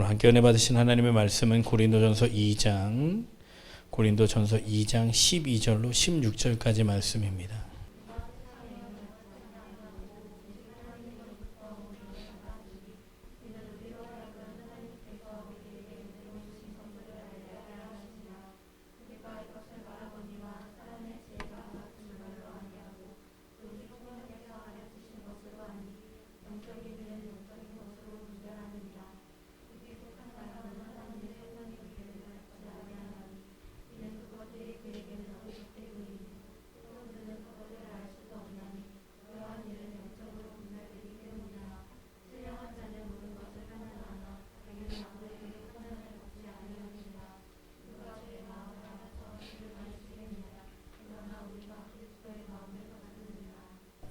오늘 함께 은혜 받으신 하나님의 말씀은 고린도전서 2장 12절로 16절까지 말씀입니다.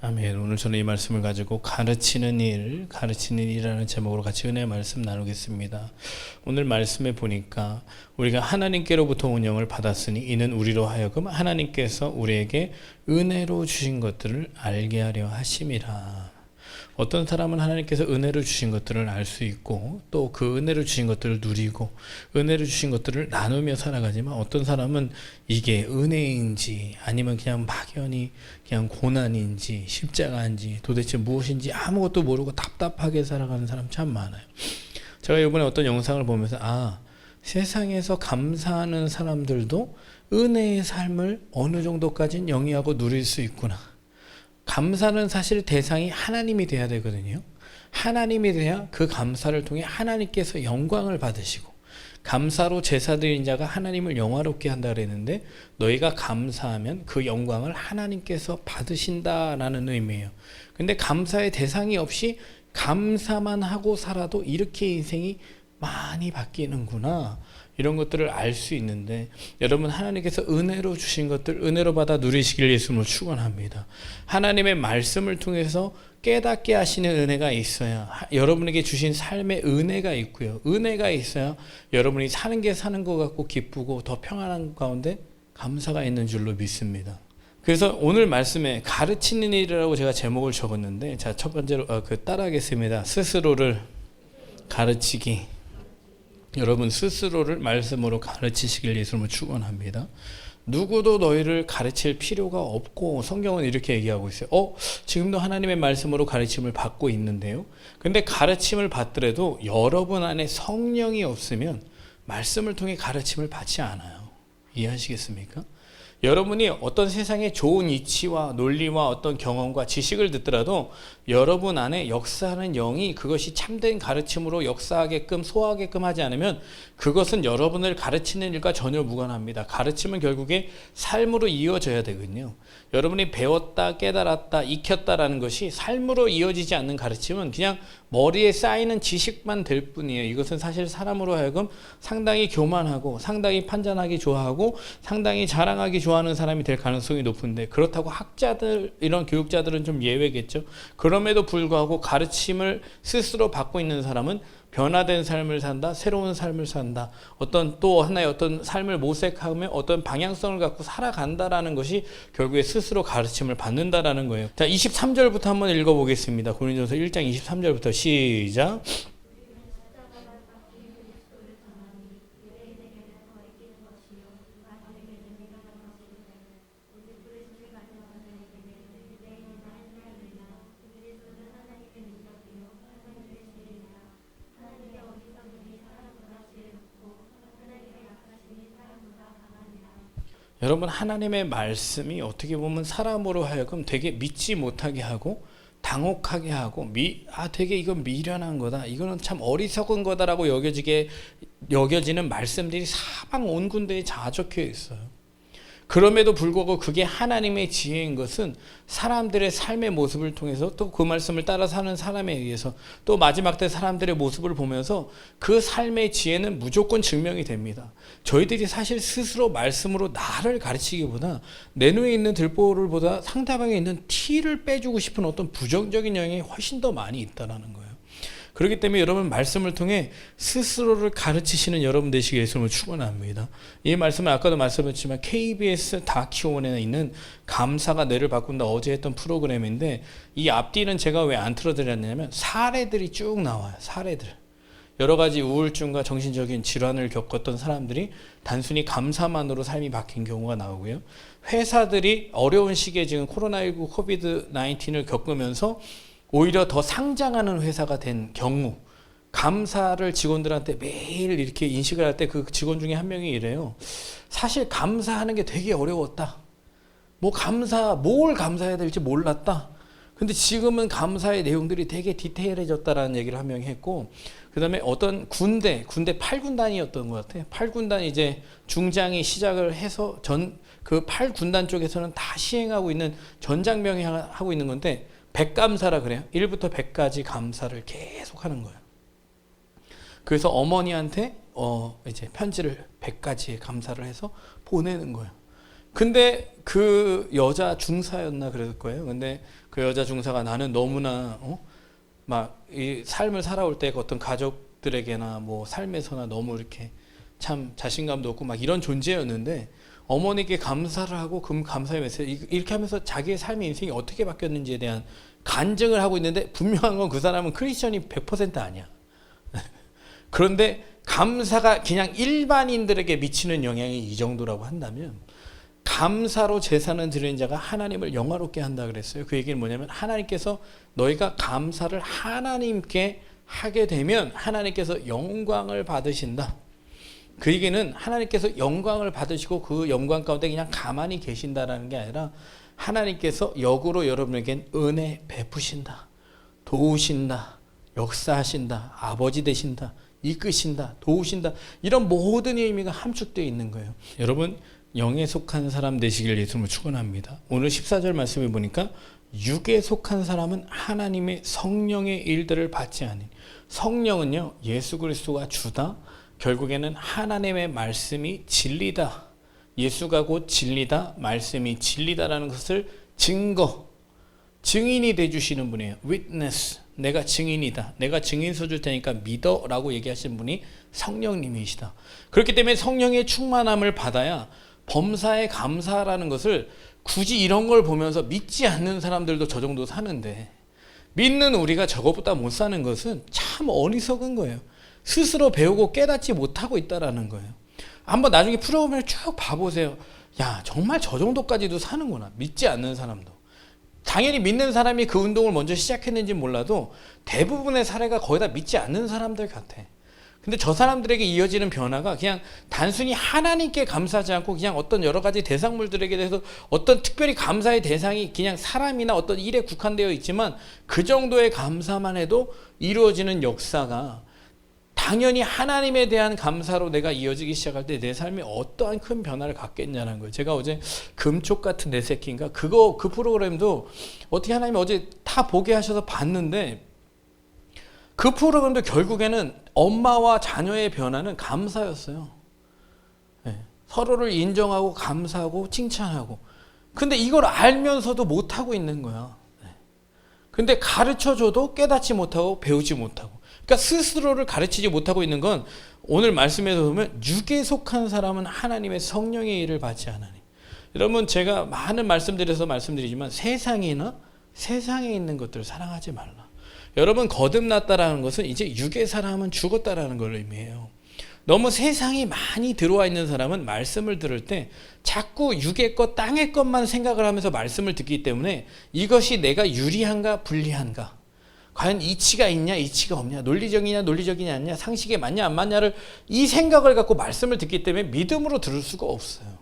아멘. 오늘 저는 이 말씀을 가지고 가르치는 일이라는 제목으로 같이 은혜의 말씀 나누겠습니다. 오늘 말씀에 보니까 우리가 하나님께로부터 운영을 받았으니 이는 우리로 하여금 하나님께서 우리에게 은혜로 주신 것들을 알게 하려 하심이라. 어떤 사람은 하나님께서 은혜로 주신 것들을 알 수 있고 또 그 은혜로 주신 것들을 누리고 은혜로 주신 것들을 나누며 살아가지만 어떤 사람은 이게 은혜인지 아니면 그냥 막연히 그냥 고난인지 십자가인지 도대체 무엇인지 아무것도 모르고 답답하게 살아가는 사람 참 많아요. 제가 이번에 어떤 영상을 보면서 세상에서 감사하는 사람들도 은혜의 삶을 어느 정도까지는 영위하고 누릴 수 있구나. 감사는 사실 대상이 하나님이 돼야 되거든요. 하나님이 돼야 그 감사를 통해 하나님께서 영광을 받으시고 감사로 제사 드린 자가 하나님을 영화롭게 한다 그랬는데 너희가 감사하면 그 영광을 하나님께서 받으신다라는 의미예요. 근데 감사의 대상이 없이 감사만 하고 살아도 이렇게 인생이 많이 바뀌는구나. 이런 것들을 알 수 있는데 여러분 하나님께서 은혜로 주신 것들 은혜로 받아 누리시길 예수님으로 축원합니다. 하나님의 말씀을 통해서 깨닫게 하시는 은혜가 있어야 여러분에게 주신 삶의 은혜가 있고요. 은혜가 있어야 여러분이 사는 게 사는 것 같고 기쁘고 더 평안한 가운데 감사가 있는 줄로 믿습니다. 그래서 오늘 말씀에 가르치는 일이라고 제가 제목을 적었는데 자, 첫 번째로 따라하겠습니다. 스스로를 가르치기. 여러분 스스로를 말씀으로 가르치시길 예수님을 축원합니다. 누구도 너희를 가르칠 필요가 없고 성경은 이렇게 얘기하고 있어요. 지금도 하나님의 말씀으로 가르침을 받고 있는데요. 근데 가르침을 받더라도 여러분 안에 성령이 없으면 말씀을 통해 가르침을 받지 않아요. 이해하시겠습니까? 여러분이 어떤 세상의 좋은 이치와 논리와 어떤 경험과 지식을 듣더라도 여러분 안에 역사하는 영이 그것이 참된 가르침으로 역사하게끔 소화하게끔 하지 않으면 그것은 여러분을 가르치는 일과 전혀 무관합니다. 가르침은 결국에 삶으로 이어져야 되거든요. 여러분이 배웠다, 깨달았다, 익혔다라는 것이 삶으로 이어지지 않는 가르침은 그냥 머리에 쌓이는 지식만 될 뿐이에요. 이것은 사실 사람으로 하여금 상당히 교만하고 상당히 판단하기 좋아하고 상당히 자랑하기 좋아하는 사람이 될 가능성이 높은데 그렇다고 학자들 이런 교육자들은 좀 예외겠죠. 그럼에도 불구하고 가르침을 스스로 받고 있는 사람은 변화된 삶을 산다, 새로운 삶을 산다, 또 하나의 어떤 삶을 모색하며 어떤 방향성을 갖고 살아간다라는 것이 결국에 스스로 가르침을 받는다라는 거예요. 자, 23절부터 한번 읽어보겠습니다. 고린도전서 1장 23절부터 시작. 여러분 하나님의 말씀이 어떻게 보면 사람으로 하여금 되게 믿지 못하게 하고 당혹하게 하고 되게 이건 미련한 거다. 이거는 참 어리석은 거다라고 여겨지는 말씀들이 사방 온 군데에 자적혀 있어요. 그럼에도 불구하고 그게 하나님의 지혜인 것은 사람들의 삶의 모습을 통해서 또 그 말씀을 따라 사는 사람에 의해서 또 마지막 때 사람들의 모습을 보면서 그 삶의 지혜는 무조건 증명이 됩니다. 저희들이 사실 스스로 말씀으로 나를 가르치기보다 내 눈에 있는 들보를보다 상대방에 있는 티를 빼주고 싶은 어떤 부정적인 영향이 훨씬 더 많이 있다는 거예요. 그렇기 때문에 여러분 말씀을 통해 스스로를 가르치시는 여러분 되시길 예수님을 축원합니다. 이 말씀은 아까도 말씀했지만 KBS 다큐원에 있는 감사가 뇌를 바꾼다 어제 했던 프로그램인데 이 앞뒤는 제가 왜 안 틀어드렸냐면 사례들이 쭉 나와요. 사례들. 여러 가지 우울증과 정신적인 질환을 겪었던 사람들이 단순히 감사만으로 삶이 바뀐 경우가 나오고요. 회사들이 어려운 시기에 지금 코로나19 코비드 19을 겪으면서 오히려 더 상장하는 회사가 된 경우, 감사를 직원들한테 매일 이렇게 인식을 할 때 그 직원 중에 한 명이 이래요. 사실 감사하는 게 되게 어려웠다. 뭘 감사해야 될지 몰랐다. 근데 지금은 감사의 내용들이 되게 디테일해졌다라는 얘기를 한 명이 했고, 그 다음에 어떤 군대 8군단이었던 것 같아요. 8군단 이제 중장이 시작을 해서 그 8군단 쪽에서는 다 시행하고 있는 전장병행하고 있는 건데, 100감사라 그래요. 1부터 100까지 감사를 계속 하는 거예요. 그래서 어머니한테 이제 편지를 100가지의 감사를 해서 보내는 거예요. 근데 그 여자 중사였나 그랬을 거예요. 근데 그 여자 중사가 나는 너무나 막 이 삶을 살아올 때 어떤 가족들에게나 뭐 삶에서나 너무 이렇게 참 자신감도 없고 막 이런 존재였는데, 어머니께 감사를 하고 그 감사의 메시지 이렇게 하면서 자기의 삶의 인생이 어떻게 바뀌었는지에 대한 간증을 하고 있는데, 분명한 건 그 사람은 크리스천이 100% 아니야. 그런데 감사가 그냥 일반인들에게 미치는 영향이 이 정도라고 한다면, 감사로 제사는 드리는 자가 하나님을 영화롭게 한다 그랬어요. 그 얘기는 뭐냐면, 하나님께서 너희가 감사를 하나님께 하게 되면 하나님께서 영광을 받으신다. 그 얘기는 하나님께서 영광을 받으시고 그 영광 가운데 그냥 가만히 계신다라는 게 아니라, 하나님께서 역으로 여러분에겐 은혜 베푸신다, 도우신다, 역사하신다, 아버지 되신다, 이끄신다, 도우신다, 이런 모든 의미가 함축되어 있는 거예요. 여러분, 영에 속한 사람 되시길 예수님을 축원합니다. 오늘 14절 말씀을 보니까 육에 속한 사람은 하나님의 성령의 일들을 받지 않으니, 성령은요 예수 그리스도가 주다, 결국에는 하나님의 말씀이 진리다, 예수가 곧 진리다, 말씀이 진리다라는 것을 증인이 돼주시는 분이에요. witness, 내가 증인이다, 내가 증인서 줄 테니까 믿어 라고 얘기하신 분이 성령님이시다. 그렇기 때문에 성령의 충만함을 받아야 범사에 감사라는 것을, 굳이 이런 걸 보면서 믿지 않는 사람들도 저 정도 사는데 믿는 우리가 저것보다 못 사는 것은 참 어리석은 거예요. 스스로 배우고 깨닫지 못하고 있다라는 거예요. 한번 나중에 프로그램을 쭉 봐보세요. 야, 정말 저 정도까지도 사는구나. 믿지 않는 사람도. 당연히 믿는 사람이 그 운동을 먼저 시작했는지 몰라도 대부분의 사례가 거의 다 믿지 않는 사람들 같아. 근데 저 사람들에게 이어지는 변화가 그냥 단순히 하나님께 감사하지 않고 그냥 어떤 여러 가지 대상물들에게 대해서 어떤 특별히 감사의 대상이 그냥 사람이나 어떤 일에 국한되어 있지만, 그 정도의 감사만 해도 이루어지는 역사가, 당연히 하나님에 대한 감사로 내가 이어지기 시작할 때 내 삶이 어떠한 큰 변화를 갖겠냐는 거예요. 제가 어제 금쪽 같은 내 새끼인가 그 프로그램도 어떻게 하나님이 어제 다 보게 하셔서 봤는데, 그 프로그램도 결국에는 엄마와 자녀의 변화는 감사였어요. 네. 서로를 인정하고 감사하고 칭찬하고. 근데 이걸 알면서도 못하고 있는 거야. 네. 근데 가르쳐줘도 깨닫지 못하고 배우지 못하고. 그러니까 스스로를 가르치지 못하고 있는 건, 오늘 말씀에서 보면 육에 속한 사람은 하나님의 성령의 일을 받지 않으니. 여러분, 제가 많은 말씀드려서 말씀드리지만 세상에 있는 것들을 사랑하지 말라. 여러분, 거듭났다라는 것은 이제 육의 사람은 죽었다라는 걸 의미해요. 너무 세상이 많이 들어와 있는 사람은 말씀을 들을 때 자꾸 육의 것, 땅의 것만 생각을 하면서 말씀을 듣기 때문에 이것이 내가 유리한가 불리한가, 과연 이치가 있냐 이치가 없냐, 논리적이냐 논리적이냐 아니냐, 상식에 맞냐 안 맞냐를, 이 생각을 갖고 말씀을 듣기 때문에 믿음으로 들을 수가 없어요.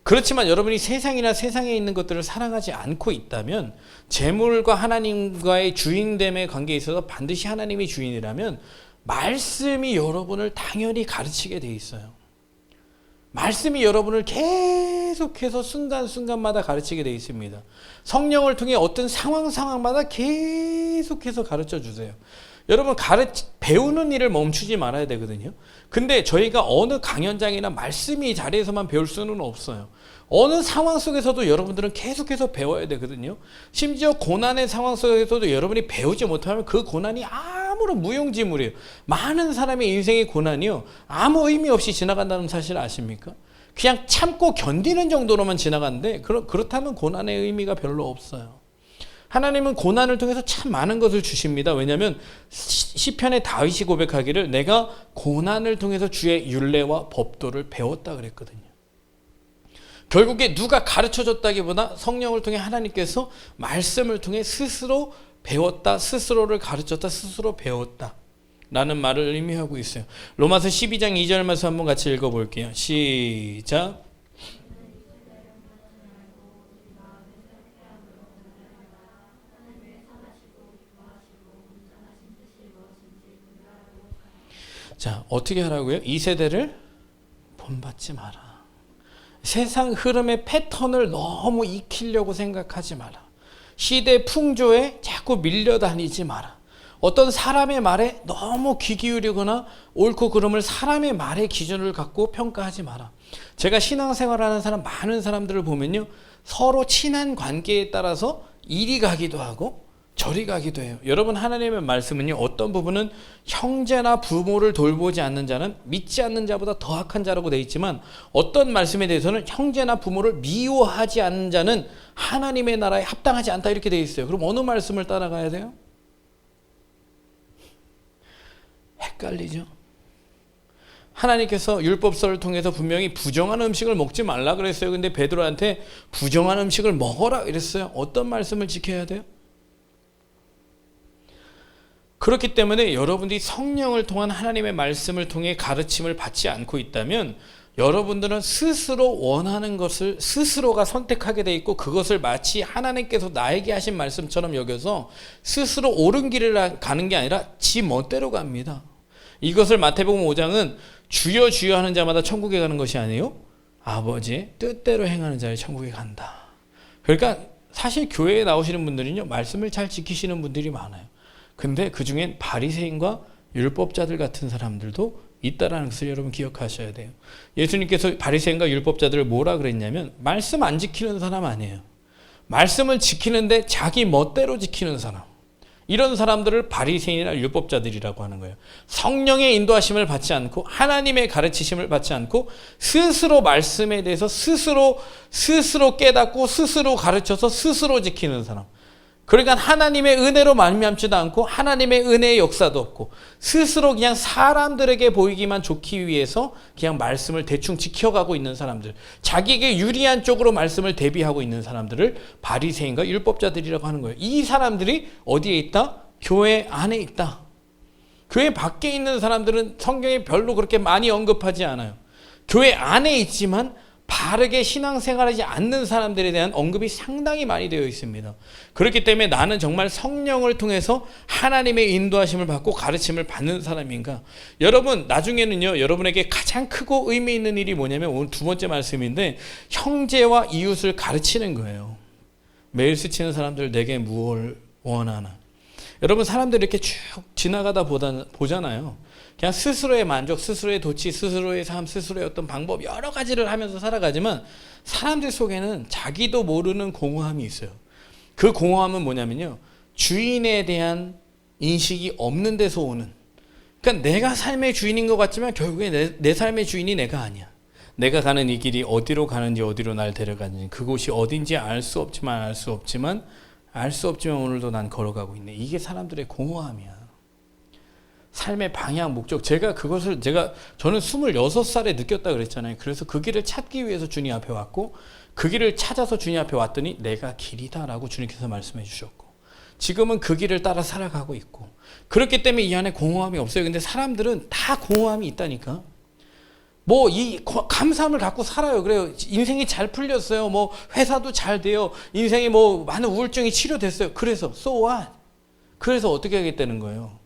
그렇지만 여러분이 세상이나 세상에 있는 것들을 사랑하지 않고 있다면, 재물과 하나님과의 주인됨의 관계에 있어서 반드시 하나님이 주인이라면 말씀이 여러분을 당연히 가르치게 돼 있어요. 말씀이 여러분을 계속해서 순간순간마다 가르치게 돼 있습니다. 성령을 통해 어떤 상황마다 계속해서 가르쳐 주세요. 여러분, 배우는 일을 멈추지 말아야 되거든요. 근데 저희가 어느 강연장이나 말씀이 자리에서만 배울 수는 없어요. 어느 상황 속에서도 여러분들은 계속해서 배워야 되거든요. 심지어 고난의 상황 속에서도 여러분이 배우지 못하면 그 고난이 아무런 무용지물이에요. 많은 사람의 인생의 고난이요, 아무 의미 없이 지나간다는 사실 아십니까? 그냥 참고 견디는 정도로만 지나가는데, 그렇다면 고난의 의미가 별로 없어요. 하나님은 고난을 통해서 참 많은 것을 주십니다. 왜냐하면 시편의 다윗이 고백하기를 내가 고난을 통해서 주의 율례와 법도를 배웠다 그랬거든요. 결국에 누가 가르쳐줬다기보다 성령을 통해 하나님께서 말씀을 통해 스스로 배웠다, 스스로를 가르쳤다, 스스로 배웠다 라는 말을 의미하고 있어요. 로마서 12장 2절 말씀 한번 같이 읽어볼게요. 시작. 자, 어떻게 하라고요? 이 세대를 본받지 마라. 세상 흐름의 패턴을 너무 익히려고 생각하지 마라. 시대 풍조에 자꾸 밀려다니지 마라. 어떤 사람의 말에 너무 귀 기울이거나 옳고 그름을 사람의 말의 기준을 갖고 평가하지 마라. 제가 신앙생활하는 사람 많은 사람들을 보면요, 서로 친한 관계에 따라서 이리 가기도 하고 저리 가기도 해요. 여러분, 하나님의 말씀은요, 어떤 부분은 형제나 부모를 돌보지 않는 자는 믿지 않는 자보다 더 악한 자라고 되어 있지만, 어떤 말씀에 대해서는 형제나 부모를 미워하지 않는 자는 하나님의 나라에 합당하지 않다 이렇게 되어 있어요. 그럼 어느 말씀을 따라가야 돼요? 헷갈리죠? 하나님께서 율법서를 통해서 분명히 부정한 음식을 먹지 말라 그랬어요. 근데 베드로한테 부정한 음식을 먹어라 그랬어요. 어떤 말씀을 지켜야 돼요? 그렇기 때문에 여러분들이 성령을 통한 하나님의 말씀을 통해 가르침을 받지 않고 있다면 여러분들은 스스로 원하는 것을 스스로가 선택하게 돼 있고, 그것을 마치 하나님께서 나에게 하신 말씀처럼 여겨서 스스로 옳은 길을 가는 게 아니라 지 멋대로 갑니다. 이것을 마태복음 5장은 주여 주여 하는 자마다 천국에 가는 것이 아니요 아버지의 뜻대로 행하는 자의 천국에 간다. 그러니까 사실 교회에 나오시는 분들은요, 말씀을 잘 지키시는 분들이 많아요. 근데 그 중엔 바리새인과 율법자들 같은 사람들도 있다라는 것을 여러분 기억하셔야 돼요. 예수님께서 바리새인과 율법자들을 뭐라 그랬냐면, 말씀 안 지키는 사람 아니에요. 말씀을 지키는데 자기 멋대로 지키는 사람, 이런 사람들을 바리새인이나 율법자들이라고 하는 거예요. 성령의 인도하심을 받지 않고 하나님의 가르치심을 받지 않고 스스로 말씀에 대해서 스스로 깨닫고 스스로 가르쳐서 스스로 지키는 사람. 그러니까 하나님의 은혜로 말미암지도 않고 하나님의 은혜의 역사도 없고 스스로 그냥 사람들에게 보이기만 좋기 위해서 그냥 말씀을 대충 지켜가고 있는 사람들, 자기에게 유리한 쪽으로 말씀을 대비하고 있는 사람들을 바리새인과 율법자들이라고 하는 거예요. 이 사람들이 어디에 있다? 교회 안에 있다. 교회 밖에 있는 사람들은 성경에 별로 그렇게 많이 언급하지 않아요. 교회 안에 있지만 바르게 신앙생활하지 않는 사람들에 대한 언급이 상당히 많이 되어 있습니다. 그렇기 때문에 나는 정말 성령을 통해서 하나님의 인도하심을 받고 가르침을 받는 사람인가? 여러분, 나중에는요, 여러분에게 가장 크고 의미 있는 일이 뭐냐면 오늘 두 번째 말씀인데, 형제와 이웃을 가르치는 거예요. 매일 스치는 사람들 내게 무엇을 원하나? 여러분, 사람들이 이렇게 쭉 지나가다 보잖아요. 그냥 스스로의 만족, 스스로의 도취, 스스로의 삶, 스스로의 어떤 방법 여러 가지를 하면서 살아가지만 사람들 속에는 자기도 모르는 공허함이 있어요. 그 공허함은 뭐냐면요, 주인에 대한 인식이 없는 데서 오는, 그러니까 내가 삶의 주인인 것 같지만 결국에 내 삶의 주인이 내가 아니야. 내가 가는 이 길이 어디로 가는지, 어디로 날 데려가는지, 그곳이 어딘지 알 수 없지만 오늘도 난 걸어가고 있네. 이게 사람들의 공허함이야. 삶의 방향, 목적. 저는 26살에 느꼈다 그랬잖아요. 그래서 그 길을 찾기 위해서 주님 앞에 왔고, 그 길을 찾아서 주님 앞에 왔더니 내가 길이다라고 주님께서 말씀해 주셨고, 지금은 그 길을 따라 살아가고 있고, 그렇기 때문에 이 안에 공허함이 없어요. 근데 사람들은 다 공허함이 있다니까. 뭐 이 감사함을 갖고 살아요. 그래요. 인생이 잘 풀렸어요. 뭐 회사도 잘 돼요. 인생에 뭐 많은 우울증이 치료됐어요. 그래서 so what? 그래서 어떻게 하겠다는 거예요?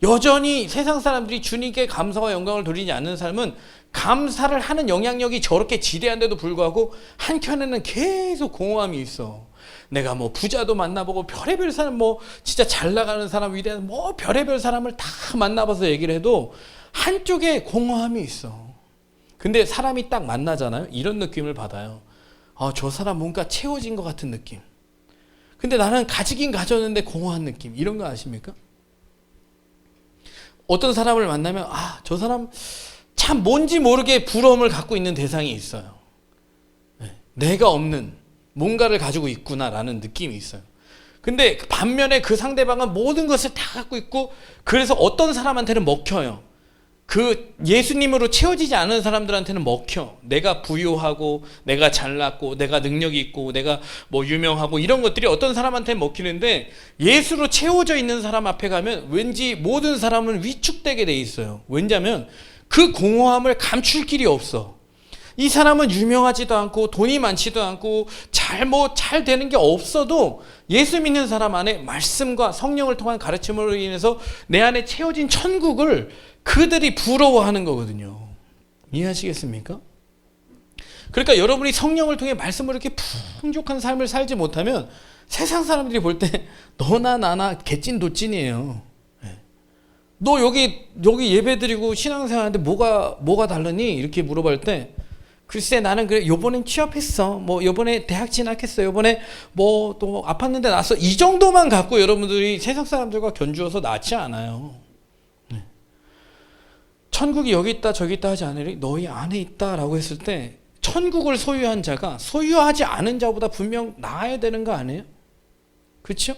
여전히 세상 사람들이 주님께 감사와 영광을 돌리지 않는 삶은 감사를 하는 영향력이 저렇게 지대한데도 불구하고 한켠에는 계속 공허함이 있어. 내가 뭐 부자도 만나보고 별의별 사람, 뭐 진짜 잘 나가는 사람, 위대한 뭐 별의별 사람을 다 만나봐서 얘기를 해도 한쪽에 공허함이 있어. 근데 사람이 딱 만나잖아요. 이런 느낌을 받아요. 저 사람 뭔가 채워진 것 같은 느낌. 근데 나는 가지긴 가졌는데 공허한 느낌. 이런 거 아십니까? 어떤 사람을 만나면 저 사람 참 뭔지 모르게 부러움을 갖고 있는 대상이 있어요. 내가 없는 뭔가를 가지고 있구나라는 느낌이 있어요. 근데 반면에 그 상대방은 모든 것을 다 갖고 있고, 그래서 어떤 사람한테는 먹혀요. 그 예수님으로 채워지지 않은 사람들한테는 먹혀. 내가 부유하고, 내가 잘났고, 내가 능력이 있고, 내가 뭐 유명하고, 이런 것들이 어떤 사람한테는 먹히는데, 예수로 채워져 있는 사람 앞에 가면 왠지 모든 사람은 위축되게 돼 있어요. 왜냐하면 그 공허함을 감출 길이 없어. 이 사람은 유명하지도 않고 돈이 많지도 않고 잘 되는 게 없어도 예수 믿는 사람 안에 말씀과 성령을 통한 가르침으로 인해서 내 안에 채워진 천국을 그들이 부러워하는 거거든요. 이해하시겠습니까? 그러니까 여러분이 성령을 통해 말씀으로 이렇게 풍족한 삶을 살지 못하면 세상 사람들이 볼 때 너나 나나 개찐 도찐이에요. 너 여기 예배드리고 신앙생활하는데 뭐가 다르니? 이렇게 물어볼 때, 글쎄 나는 그래, 요번엔 취업했어, 뭐 요번에 대학 진학했어, 요번에 뭐 또 아팠는데 났어, 이 정도만 갖고 여러분들이 세상 사람들과 견주어서 낫지 않아요. 천국이 여기 있다 저기 있다 하지 않으리 너희 안에 있다 라고 했을 때, 천국을 소유한 자가 소유하지 않은 자보다 분명 나아야 되는 거 아니에요? 그렇죠?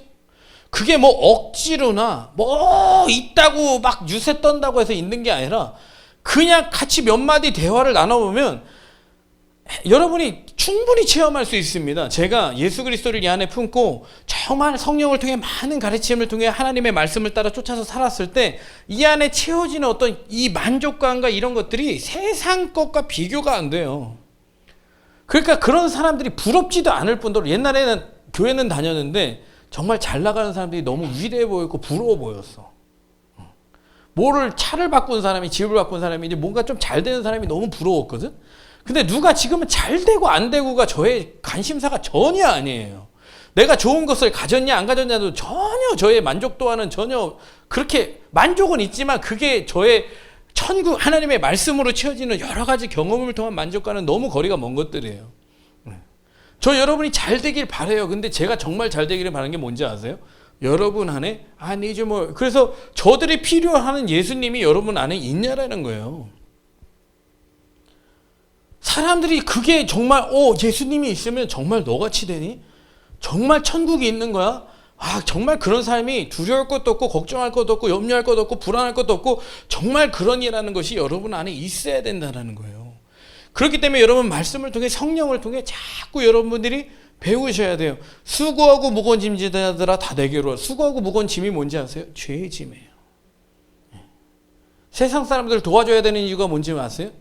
그게 뭐 억지로나 뭐 있다고 막 유세 떤다고 해서 있는 게 아니라, 그냥 같이 몇 마디 대화를 나눠보면 여러분이 충분히 체험할 수 있습니다. 제가 예수 그리스도를 이 안에 품고 정말 성령을 통해 많은 가르침을 통해 하나님의 말씀을 따라 쫓아서 살았을 때, 이 안에 채워지는 어떤 이 만족감과 이런 것들이 세상 것과 비교가 안 돼요. 그러니까 그런 사람들이 부럽지도 않을 뿐더러, 옛날에는 교회는 다녔는데 정말 잘 나가는 사람들이 너무 위대해 보였고 부러워 보였어. 차를 바꾼 사람이, 집을 바꾼 사람이, 이제 뭔가 좀 잘 되는 사람이 너무 부러웠거든. 근데 누가 지금은 잘 되고 안 되고가 저의 관심사가 전혀 아니에요. 내가 좋은 것을 가졌냐 안 가졌냐도 전혀 저의 만족도와는 전혀, 그렇게 만족은 있지만 그게 저의 천국 하나님의 말씀으로 채워지는 여러 가지 경험을 통한 만족과는 너무 거리가 먼 것들이에요. 저 여러분이 잘 되길 바라요. 근데 제가 정말 잘 되기를 바라는 게 뭔지 아세요? 여러분 안에 아니죠 뭐. 그래서 저들이 필요하는 예수님이 여러분 안에 있냐라는 거예요. 사람들이 그게 정말 예수님이 있으면 정말 너같이 되니? 정말 천국이 있는 거야? 정말 그런 삶이 두려울 것도 없고 걱정할 것도 없고 염려할 것도 없고 불안할 것도 없고 정말 그런 이라는 것이 여러분 안에 있어야 된다는 거예요. 그렇기 때문에 여러분 말씀을 통해 성령을 통해 자꾸 여러분들이 배우셔야 돼요. 수고하고 무거운 짐지들아 다 내게로. 수고하고 무거운 짐이 뭔지 아세요? 죄의 짐이에요. 세상 사람들을 도와줘야 되는 이유가 뭔지 아세요?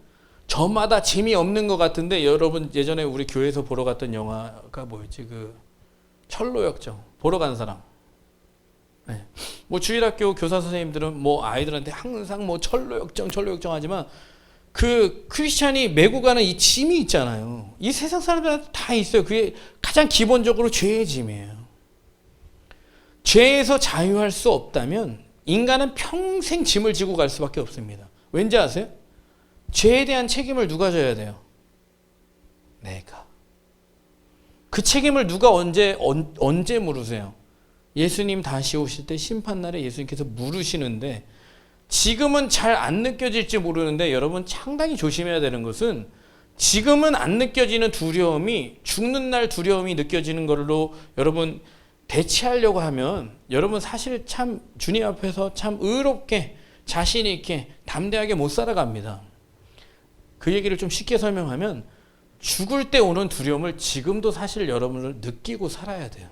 저마다 짐이 없는 것 같은데, 여러분 예전에 우리 교회에서 보러 갔던 영화가 뭐였지? 그 철로역정 보러 간 사람. 뭐 주일학교 교사 선생님들은 뭐 아이들한테 항상 뭐 철로역정 하지만, 그 크리스찬이 메고 가는 이 짐이 있잖아요. 이 세상 사람들한테 다 있어요. 그게 가장 기본적으로 죄의 짐이에요. 죄에서 자유할 수 없다면 인간은 평생 짐을 지고 갈 수밖에 없습니다. 왠지 아세요? 죄에 대한 책임을 누가 져야 돼요? 내가. 그 책임을 누가 언제 물으세요? 예수님 다시 오실 때 심판날에 예수님께서 물으시는데, 지금은 잘 안 느껴질지 모르는데 여러분 상당히 조심해야 되는 것은, 지금은 안 느껴지는 두려움이 죽는 날 두려움이 느껴지는 걸로 여러분 대체하려고 하면, 여러분 사실 참 주님 앞에서 참 의롭게 자신 있게 담대하게 못 살아갑니다. 그 얘기를 좀 쉽게 설명하면, 죽을 때 오는 두려움을 지금도 사실 여러분을 느끼고 살아야 돼요.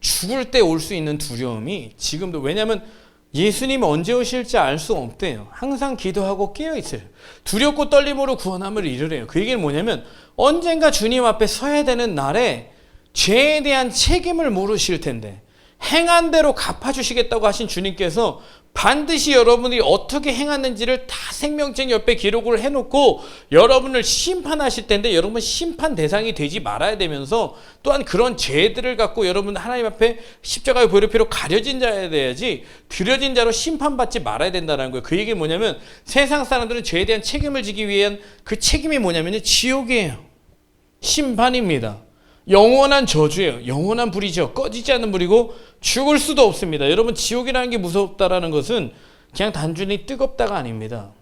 죽을 때 올 수 있는 두려움이 지금도, 왜냐하면 예수님이 언제 오실지 알 수 없대요. 항상 기도하고 깨어있어요. 두렵고 떨림으로 구원함을 이르래요. 그 얘기는 뭐냐면, 언젠가 주님 앞에 서야 되는 날에 죄에 대한 책임을 물으실 텐데, 행한 대로 갚아주시겠다고 하신 주님께서 반드시 여러분이 어떻게 행했는지를 다 생명책 옆에 기록을 해놓고 여러분을 심판하실 텐데, 여러분 심판 대상이 되지 말아야 되면서, 또한 그런 죄들을 갖고 여러분 하나님 앞에 십자가의 보혈피로 가려진 자야 돼야지 들여진 자로 심판받지 말아야 된다는 거예요. 그 얘기는 뭐냐면, 세상 사람들은 죄에 대한 책임을 지기 위한 그 책임이 뭐냐면 지옥이에요. 심판입니다. 영원한 저주예요. 영원한 불이죠. 꺼지지 않는 불이고 죽을 수도 없습니다. 여러분, 지옥이라는 게 무섭다라는 것은 그냥 단순히 뜨겁다가 아닙니다.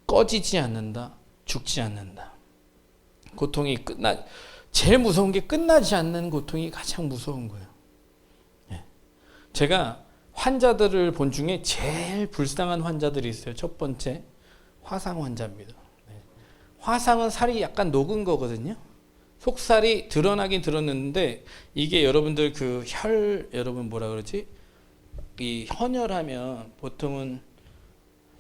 꺼지지 않는다. 죽지 않는다. 고통이 제일 무서운 게 끝나지 않는 고통이 가장 무서운 거예요. 제가 환자들을 본 중에 제일 불쌍한 환자들이 있어요. 첫 번째, 화상 환자입니다. 화상은 살이 약간 녹은 거거든요. 속살이 드러나긴 드러났는데 이게 여러분들 여러분 뭐라 그러지? 이 헌혈하면 보통은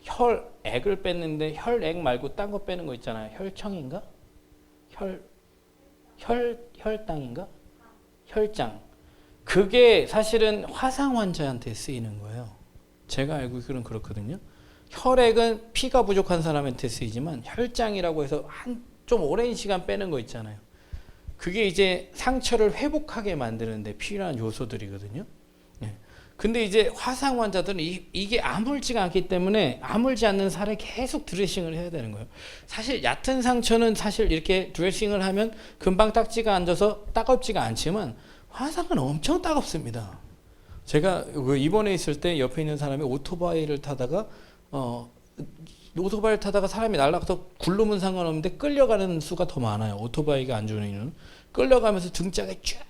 혈액을 뺐는데 혈액 말고 딴 거 빼는 거 있잖아요. 혈청인가? 혈당인가? 혈장. 그게 사실은 화상 환자한테 쓰이는 거예요. 제가 알고 있기로는 그렇거든요. 혈액은 피가 부족한 사람한테 쓰이지만 혈장이라고 해서 좀 오랜 시간 빼는 거 있잖아요. 그게 이제 상처를 회복하게 만드는데 필요한 요소들이거든요. 근데 이제 화상 환자들은 이게 아물지가 않기 때문에 아물지 않는 살에 계속 드레싱을 해야 되는 거예요. 사실 얕은 상처는 사실 이렇게 드레싱을 하면 금방 딱지가 앉아서 따갑지가 않지만 화상은 엄청 따갑습니다. 제가 입원해 있을 때 옆에 있는 사람이 오토바이를 타다가 사람이 날아가서 굴르면 상관없는데 끌려가는 수가 더 많아요. 오토바이가 안 좋은 이유는 끌려가면서 등짝에 쫙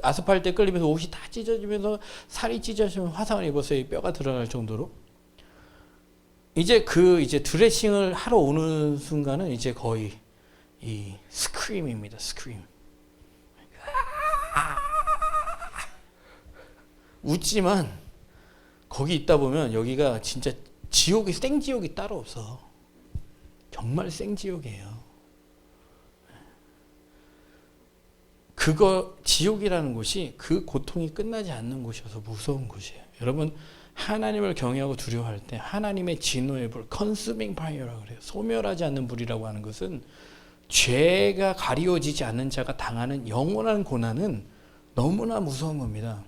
아스팔트에 끌리면서 옷이 다 찢어지면서 살이 찢어지면 화상을 입었어요. 뼈가 드러날 정도로. 이제 드레싱을 하러 오는 순간은 이제 거의 이 스크림입니다. 스크림. 웃지만 거기 있다 보면 여기가 진짜 생지옥이 따로 없어. 정말 생지옥이에요. 지옥이라는 곳이 그 고통이 끝나지 않는 곳이어서 무서운 곳이에요. 여러분, 하나님을 경외하고 두려워할 때 하나님의 진노의 불, consuming fire라고 그래요. 소멸하지 않는 불이라고 하는 것은 죄가 가리워지지 않는 자가 당하는 영원한 고난은 너무나 무서운 겁니다.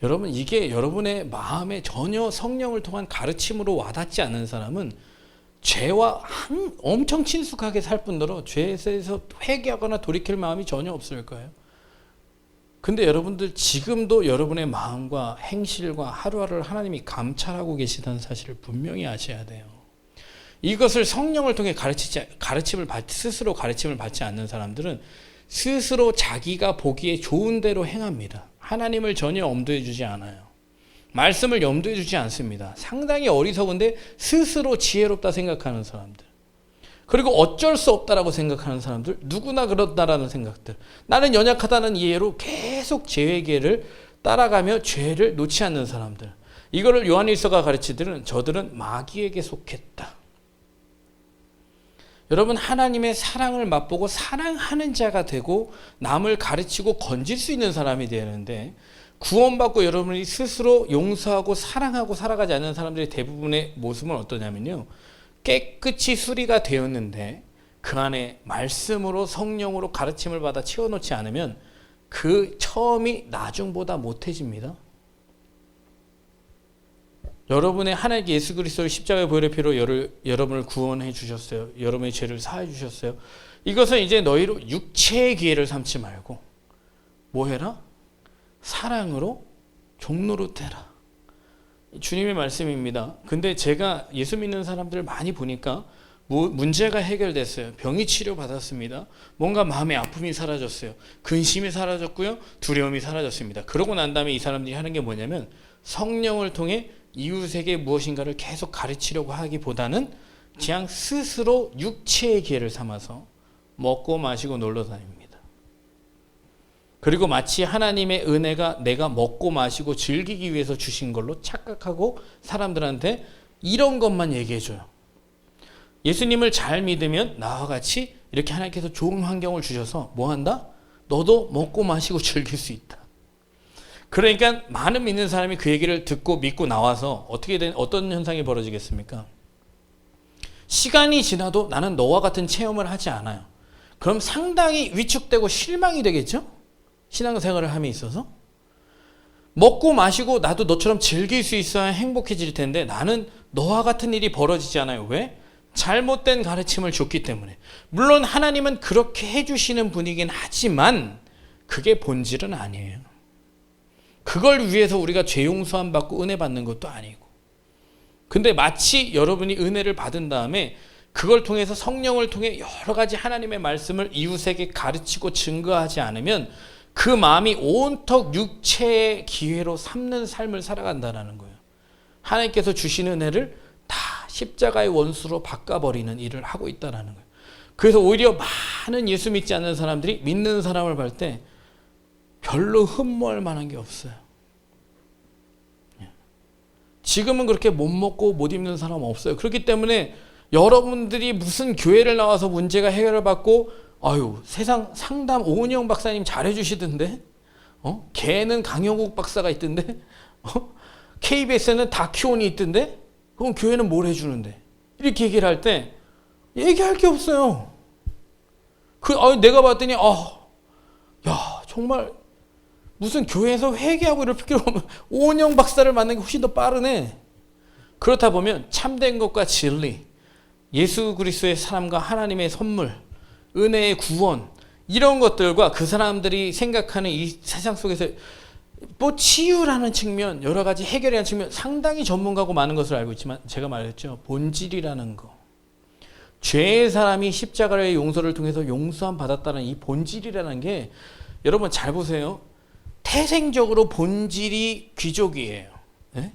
여러분, 이게 여러분의 마음에 전혀 성령을 통한 가르침으로 와닿지 않는 사람은 죄와 엄청 친숙하게 살 뿐더러 죄에서 회개하거나 돌이킬 마음이 전혀 없을 거예요. 근데 여러분들 지금도 여러분의 마음과 행실과 하루하루를 하나님이 감찰하고 계시다는 사실을 분명히 아셔야 돼요. 이것을 성령을 통해 스스로 가르침을 받지 않는 사람들은 스스로 자기가 보기에 좋은 대로 행합니다. 하나님을 전혀 염두에 두지 않아요. 말씀을 염두에 두지 않습니다. 상당히 어리석은데 스스로 지혜롭다 생각하는 사람들. 그리고 어쩔 수 없다라고 생각하는 사람들. 누구나 그렇다라는 생각들. 나는 연약하다는 이해로 계속 죄회개를 따라가며 죄를 놓지 않는 사람들. 이거를 요한일서가 가르치기는 저들은 마귀에게 속했다. 여러분, 하나님의 사랑을 맛보고 사랑하는 자가 되고 남을 가르치고 건질 수 있는 사람이 되는데 구원받고 여러분이 스스로 용서하고 사랑하고 살아가지 않는 사람들의 대부분의 모습은 어떠냐면요. 깨끗이 수리가 되었는데 그 안에 말씀으로 성령으로 가르침을 받아 채워놓지 않으면 그 처음이 나중보다 못해집니다. 여러분의 하나님께 예수 그리스도의 십자가의 보혈의 피로 여러분을 구원해 주셨어요. 여러분의 죄를 사해 주셨어요. 이것은 이제 너희로 육체의 기회를 삼지 말고 뭐 해라? 사랑으로 종로로 되라. 주님의 말씀입니다. 근데 제가 예수 믿는 사람들을 많이 보니까 문제가 해결됐어요. 병이 치료받았습니다. 뭔가 마음의 아픔이 사라졌어요. 근심이 사라졌고요. 두려움이 사라졌습니다. 그러고 난 다음에 이 사람들이 하는 게 뭐냐면 성령을 통해 이웃에게 무엇인가를 계속 가르치려고 하기보다는 그냥 스스로 육체의 기회를 삼아서 먹고 마시고 놀러 다닙니다. 그리고 마치 하나님의 은혜가 내가 먹고 마시고 즐기기 위해서 주신 걸로 착각하고 사람들한테 이런 것만 얘기해줘요. 예수님을 잘 믿으면 나와 같이 이렇게 하나님께서 좋은 환경을 주셔서 뭐 한다? 너도 먹고 마시고 즐길 수 있다. 그러니까 많은 믿는 사람이 그 얘기를 듣고 믿고 나와서 어떤 현상이 벌어지겠습니까? 시간이 지나도 나는 너와 같은 체험을 하지 않아요. 그럼 상당히 위축되고 실망이 되겠죠? 신앙생활을 함에 있어서. 먹고 마시고 나도 너처럼 즐길 수 있어야 행복해질 텐데 나는 너와 같은 일이 벌어지지 않아요. 왜? 잘못된 가르침을 줬기 때문에. 물론 하나님은 그렇게 해주시는 분이긴 하지만 그게 본질은 아니에요. 그걸 위해서 우리가 죄 용서함 받고 은혜 받는 것도 아니고. 근데 마치 여러분이 은혜를 받은 다음에 그걸 통해서 성령을 통해 여러 가지 하나님의 말씀을 이웃에게 가르치고 증거하지 않으면 그 마음이 온통 육체의 기회로 삼는 삶을 살아간다는 거예요. 하나님께서 주신 은혜를 다 십자가의 원수로 바꿔버리는 일을 하고 있다는 거예요. 그래서 오히려 많은 예수 믿지 않는 사람들이 믿는 사람을 볼 때 별로 흠모할 만한 게 없어요. 지금은 그렇게 못 먹고 못 입는 사람 없어요. 그렇기 때문에 여러분들이 무슨 교회를 나와서 문제가 해결을 받고 아유 세상 상담 오은영 박사님 잘해주시던데 걔는 강영욱 박사가 있던데 KBS에는 다큐온이 있던데 그럼 교회는 뭘 해주는데 이렇게 얘기를 할 때 얘기할 게 없어요. 내가 봤더니 야 정말 무슨 교회에서 회개하고 이럴 필요 없는 오은영 박사를 만나는 게 훨씬 더 빠르네. 그렇다 보면 참된 것과 진리, 예수 그리스도의 사람과 하나님의 선물, 은혜의 구원 이런 것들과 그 사람들이 생각하는 이 세상 속에서 뭐 치유라는 측면, 여러 가지 해결이라는 측면 상당히 전문가고 많은 것을 알고 있지만 제가 말했죠. 본질이라는 거. 죄의 사람이 십자가의 용서를 통해서 용서함 받았다는 이 본질이라는 게 여러분 잘 보세요. 태생적으로 본질이 귀족이에요. 네?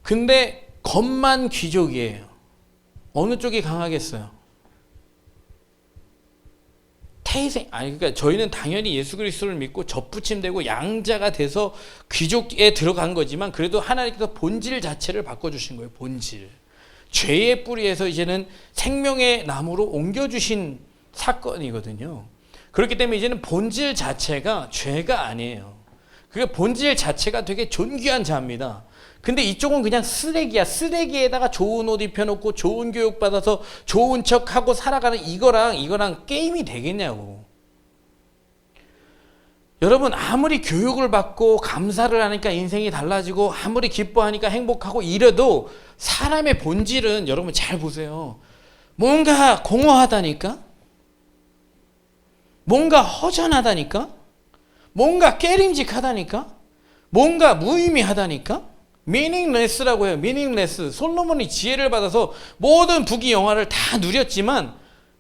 근데 겉만 귀족이에요. 어느 쪽이 강하겠어요? 그러니까 저희는 당연히 예수 그리스도를 믿고 접붙임되고 양자가 돼서 귀족에 들어간 거지만 그래도 하나님께서 본질 자체를 바꿔주신 거예요. 본질. 죄의 뿌리에서 이제는 생명의 나무로 옮겨주신 사건이거든요. 그렇기 때문에 이제는 본질 자체가 죄가 아니에요. 그 본질 자체가 되게 존귀한 자입니다. 근데 이쪽은 그냥 쓰레기야. 쓰레기에다가 좋은 옷 입혀놓고 좋은 교육 받아서 좋은 척하고 살아가는 이거랑 게임이 되겠냐고. 여러분 아무리 교육을 받고 감사를 하니까 인생이 달라지고 아무리 기뻐하니까 행복하고 이래도 사람의 본질은 여러분 잘 보세요. 뭔가 공허하다니까? 뭔가 허전하다니까? 뭔가 깨림직하다니까? 뭔가 무의미하다니까? meaningless라고 해요. meaningless. 솔로몬이 지혜를 받아서 모든 부귀 영화를 다 누렸지만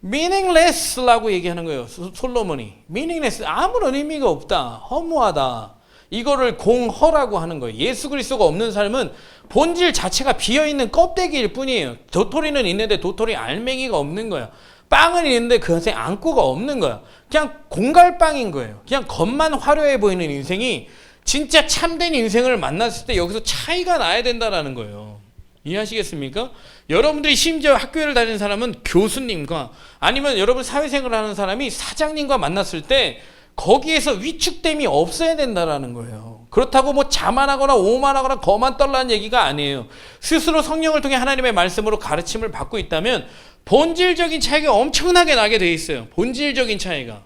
meaningless라고 얘기하는 거예요. 솔로몬이. meaningless. 아무런 의미가 없다. 허무하다. 이거를 공허라고 하는 거예요. 예수 그리스도가 없는 삶은 본질 자체가 비어있는 껍데기일 뿐이에요. 도토리는 있는데 도토리 알맹이가 없는 거야. 빵은 있는데 그 안에 안고가 없는 거야. 그냥 공갈빵인 거예요. 그냥 겉만 화려해 보이는 인생이 진짜 참된 인생을 만났을 때 여기서 차이가 나야 된다는 거예요. 이해하시겠습니까? 여러분들이 심지어 학교를 다니는 사람은 교수님과 아니면 여러분 사회생활을 하는 사람이 사장님과 만났을 때 거기에서 위축됨이 없어야 된다는 거예요. 그렇다고 뭐 자만하거나 오만하거나 거만 떨라는 얘기가 아니에요. 스스로 성령을 통해 하나님의 말씀으로 가르침을 받고 있다면 본질적인 차이가 엄청나게 나게 돼 있어요. 본질적인 차이가.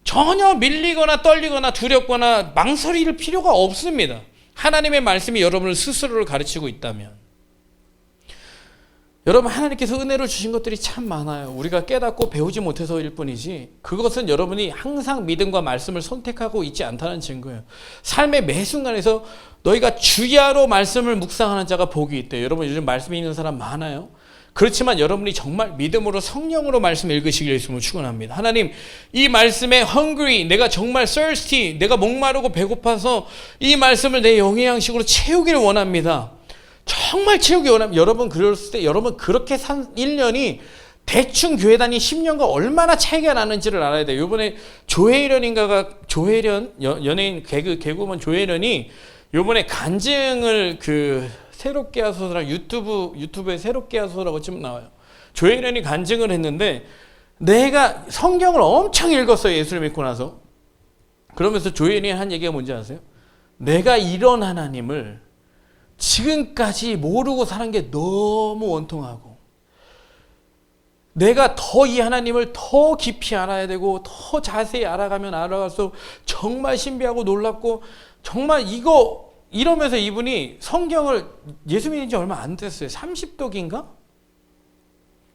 전혀 밀리거나 떨리거나 두렵거나 망설일 필요가 없습니다. 하나님의 말씀이 여러분을 스스로를 가르치고 있다면. 여러분 하나님께서 은혜를 주신 것들이 참 많아요. 우리가 깨닫고 배우지 못해서일 뿐이지 그것은 여러분이 항상 믿음과 말씀을 선택하고 있지 않다는 증거예요. 삶의 매 순간에서 너희가 주야로 말씀을 묵상하는 자가 복이 있대요. 여러분 요즘 말씀이 있는 사람 많아요. 그렇지만 여러분이 정말 믿음으로 성령으로 말씀 읽으시길 예수님으로 축원합니다. 하나님 이 말씀에 hungry, 내가 정말 thirsty, 내가 목마르고 배고파서 이 말씀을 내 영의 양식으로 채우기를 원합니다. 정말 채우기 원합니다. 여러분 그랬을 때 여러분 그렇게 산 1년이 대충 교회 다니 10년과 얼마나 차이가 나는지를 알아야 돼요. 이번에 조혜련 연예인 개그우먼 조혜련이 이번에 간증을 새롭게 하소서랑 유튜브에 새롭게 하소서라고 지금 나와요. 조혜련이 간증을 했는데 내가 성경을 엄청 읽었어요. 예수를 믿고 나서. 그러면서 조혜련이 한 얘기가 뭔지 아세요? 내가 이런 하나님을 지금까지 모르고 사는 게 너무 원통하고 내가 더 이 하나님을 더 깊이 알아야 되고 더 자세히 알아가면 알아갈수록 정말 신비하고 놀랍고 정말 이러면서 이분이 성경을 예수 믿은 지 얼마 안 됐어요. 30독인가?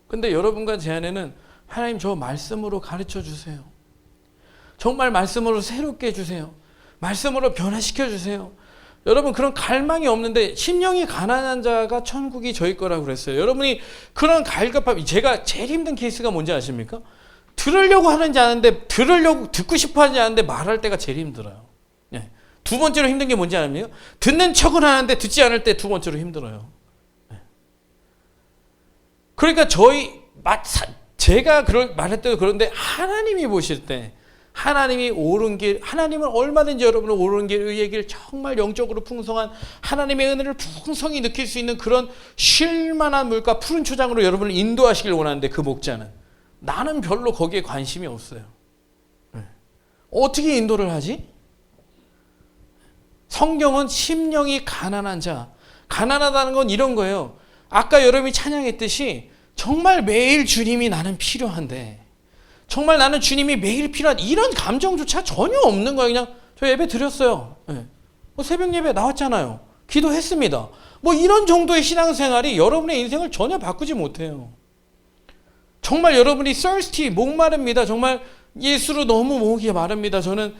근데 여러분과 제 안에는 하나님 저 말씀으로 가르쳐 주세요. 정말 말씀으로 새롭게 해주세요. 말씀으로 변화시켜 주세요. 여러분 그런 갈망이 없는데 심령이 가난한 자가 천국이 저희 거라고 그랬어요. 여러분이 그런 갈급함, 제가 제일 힘든 케이스가 뭔지 아십니까? 들으려고 하는지 아는데 듣고 싶어 하지 않는데 말할 때가 제일 힘들어요. 예. 두 번째로 힘든 게 뭔지 아십니까? 듣는 척은 하는데 듣지 않을 때 두 번째로 힘들어요. 예. 그러니까 제가 말할 때도 그런데 하나님이 보실 때 하나님이 옳은 길, 하나님은 얼마든지 여러분을 옳은 길, 의의 길, 정말 영적으로 풍성한 하나님의 은혜를 풍성히 느낄 수 있는 그런 쉴만한 물가 푸른 초장으로 여러분을 인도하시길 원하는데 그 목자는 나는 별로 거기에 관심이 없어요. 어떻게 인도를 하지? 성경은 심령이 가난한 자, 가난하다는 건 이런 거예요. 아까 여러분이 찬양했듯이 정말 매일 주님이 나는 필요한데 정말 나는 주님이 매일 필요한 이런 감정조차 전혀 없는 거예요. 그냥 저 예배 드렸어요. 네. 새벽 예배 나왔잖아요. 기도했습니다. 이런 정도의 신앙생활이 여러분의 인생을 전혀 바꾸지 못해요. 정말 여러분이 thirsty, 목마릅니다. 정말 예수로 너무 목이 마릅니다. 저는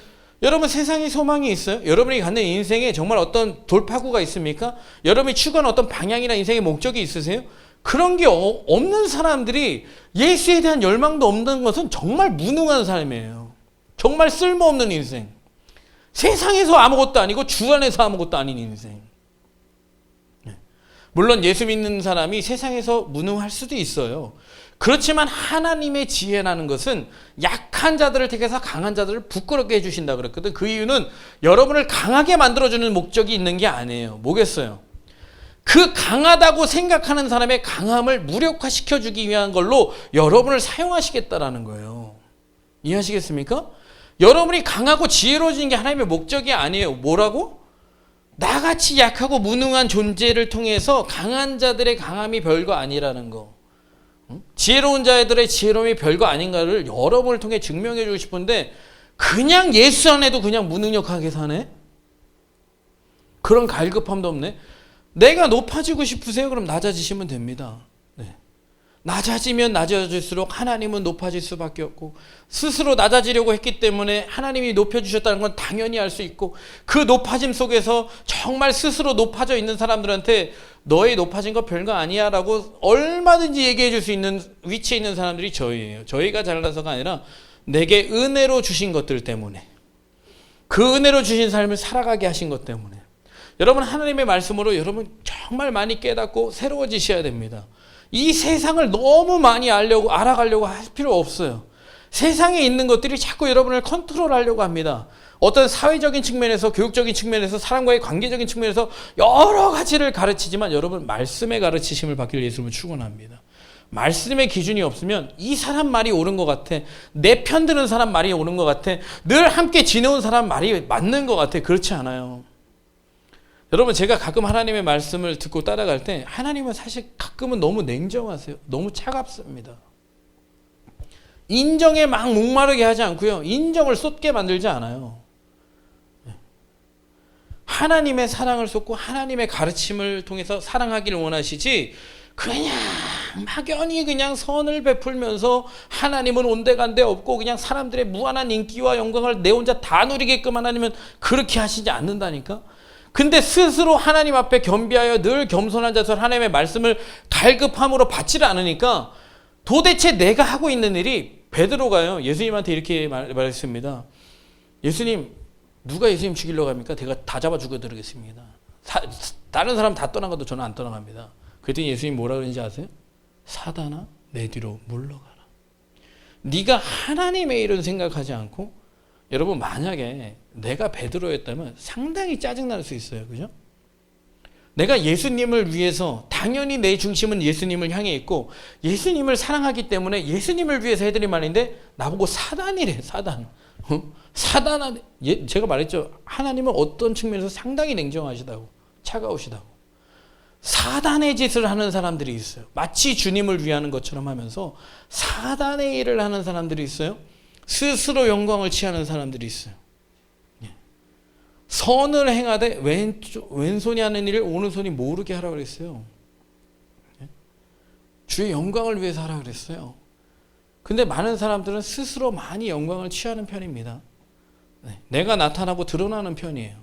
여러분 세상에 소망이 있어요? 여러분이 갖는 인생에 정말 어떤 돌파구가 있습니까? 여러분이 추구하는 어떤 방향이나 인생의 목적이 있으세요? 그런 게 없는 사람들이 예수에 대한 열망도 없는 것은 정말 무능한 삶이에요. 정말 쓸모없는 인생. 세상에서 아무것도 아니고 주 안에서 아무것도 아닌 인생. 물론 예수 믿는 사람이 세상에서 무능할 수도 있어요. 그렇지만 하나님의 지혜라는 것은 약한 자들을 택해서 강한 자들을 부끄럽게 해주신다 그랬거든. 그 이유는 여러분을 강하게 만들어주는 목적이 있는 게 아니에요. 뭐겠어요? 그 강하다고 생각하는 사람의 강함을 무력화시켜주기 위한 걸로 여러분을 사용하시겠다라는 거예요. 이해하시겠습니까? 여러분이 강하고 지혜로워지는 게 하나님의 목적이 아니에요. 뭐라고? 나같이 약하고 무능한 존재를 통해서 강한 자들의 강함이 별거 아니라는 거. 지혜로운 자들의 지혜로움이 별거 아닌가를 여러분을 통해 증명해 주고 싶은데 그냥 예수 안에도 그냥 무능력하게 사네? 그런 갈급함도 없네? 내가 높아지고 싶으세요? 그럼 낮아지시면 됩니다. 네. 낮아지면 낮아질수록 하나님은 높아질 수밖에 없고 스스로 낮아지려고 했기 때문에 하나님이 높여주셨다는 건 당연히 알 수 있고 그 높아짐 속에서 정말 스스로 높아져 있는 사람들한테 너의 높아진 거 별거 아니야 라고 얼마든지 얘기해 줄 수 있는 위치에 있는 사람들이 저희예요. 저희가 잘나서가 아니라 내게 은혜로 주신 것들 때문에 그 은혜로 주신 삶을 살아가게 하신 것 때문에 여러분 하나님의 말씀으로 여러분 정말 많이 깨닫고 새로워지셔야 됩니다. 이 세상을 너무 많이 알아가려고 할 필요 없어요. 세상에 있는 것들이 자꾸 여러분을 컨트롤하려고 합니다. 어떤 사회적인 측면에서 교육적인 측면에서 사람과의 관계적인 측면에서 여러 가지를 가르치지만 여러분 말씀의 가르치심을 받길 예수님은 축원합니다. 말씀의 기준이 없으면 이 사람 말이 옳은 것 같아. 내 편 드는 사람 말이 옳은 것 같아. 늘 함께 지내온 사람 말이 맞는 것 같아. 그렇지 않아요. 여러분 제가 가끔 하나님의 말씀을 듣고 따라갈 때 하나님은 사실 가끔은 너무 냉정하세요. 너무 차갑습니다. 인정에 막 목마르게 하지 않고요. 인정을 쏟게 만들지 않아요. 하나님의 사랑을 쏟고 하나님의 가르침을 통해서 사랑하기를 원하시지 그냥 막연히 그냥 선을 베풀면서 하나님은 온데간데 없고 그냥 사람들의 무한한 인기와 영광을 내 혼자 다 누리게끔 하나님은 그렇게 하시지 않는다니까. 근데 스스로 하나님 앞에 겸비하여 늘 겸손한 자세로 하나님의 말씀을 갈급함으로 받지를 않으니까 도대체 내가 하고 있는 일이 베드로가요. 예수님한테 이렇게 말했습니다. 예수님, 누가 예수님 죽이려고 합니까? 제가 다 잡아 죽여드리겠습니다. 다른 사람 다 떠나가도 저는 안 떠나갑니다. 그랬더니 예수님 뭐라 그러는지 아세요? 사단아, 내 뒤로 물러가라. 네가 하나님의 일은 생각하지 않고 여러분 만약에 내가 베드로였다면 상당히 짜증날 수 있어요. 그죠? 내가 예수님을 위해서 당연히 내 중심은 예수님을 향해 있고 예수님을 사랑하기 때문에 예수님을 위해서 해드린 말인데 나보고 사단이래. 사단. 사단아. 제가 말했죠. 하나님은 어떤 측면에서 상당히 냉정하시다고 차가우시다고. 사단의 짓을 하는 사람들이 있어요. 마치 주님을 위하는 것처럼 하면서 사단의 일을 하는 사람들이 있어요. 스스로 영광을 취하는 사람들이 있어요. 선을 행하되 왼손이 하는 일을 오른손이 모르게 하라고 그랬어요. 주의 영광을 위해서 하라고 그랬어요. 근데 많은 사람들은 스스로 많이 영광을 취하는 편입니다. 내가 나타나고 드러나는 편이에요.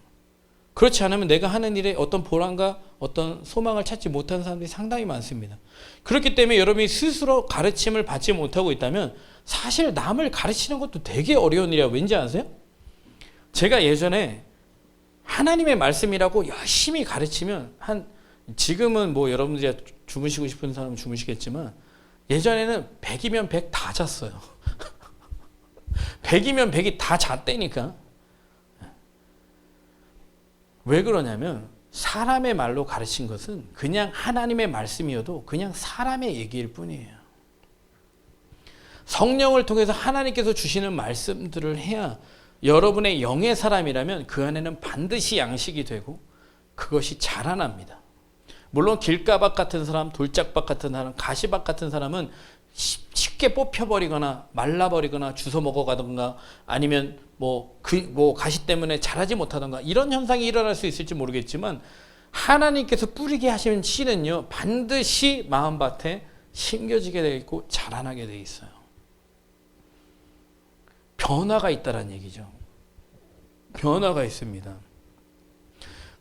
그렇지 않으면 내가 하는 일에 어떤 보람과 어떤 소망을 찾지 못하는 사람들이 상당히 많습니다. 그렇기 때문에 여러분이 스스로 가르침을 받지 못하고 있다면 사실 남을 가르치는 것도 되게 어려운 일이야. 왠지 아세요? 제가 예전에 하나님의 말씀이라고 열심히 가르치면 지금은 뭐 여러분들이 주무시고 싶은 사람은 주무시겠지만 예전에는 100이면 100 다 잤어요. 100이면 100이 다 잤다니까. 왜 그러냐면 사람의 말로 가르친 것은 그냥 하나님의 말씀이어도 그냥 사람의 얘기일 뿐이에요. 성령을 통해서 하나님께서 주시는 말씀들을 해야 여러분의 영의 사람이라면 그 안에는 반드시 양식이 되고 그것이 자라납니다. 물론 길가박 같은 사람, 돌짝박 같은 사람, 가시박 같은 사람은 쉽게 뽑혀버리거나 말라버리거나 주워 먹어가던가 아니면 가시 때문에 자라지 못하던가 이런 현상이 일어날 수 있을지 모르겠지만 하나님께서 뿌리게 하시는 씨는요 반드시 마음밭에 심겨지게 되어 있고 자라나게 되어 있어요. 변화가 있다는 얘기죠. 변화가 있습니다.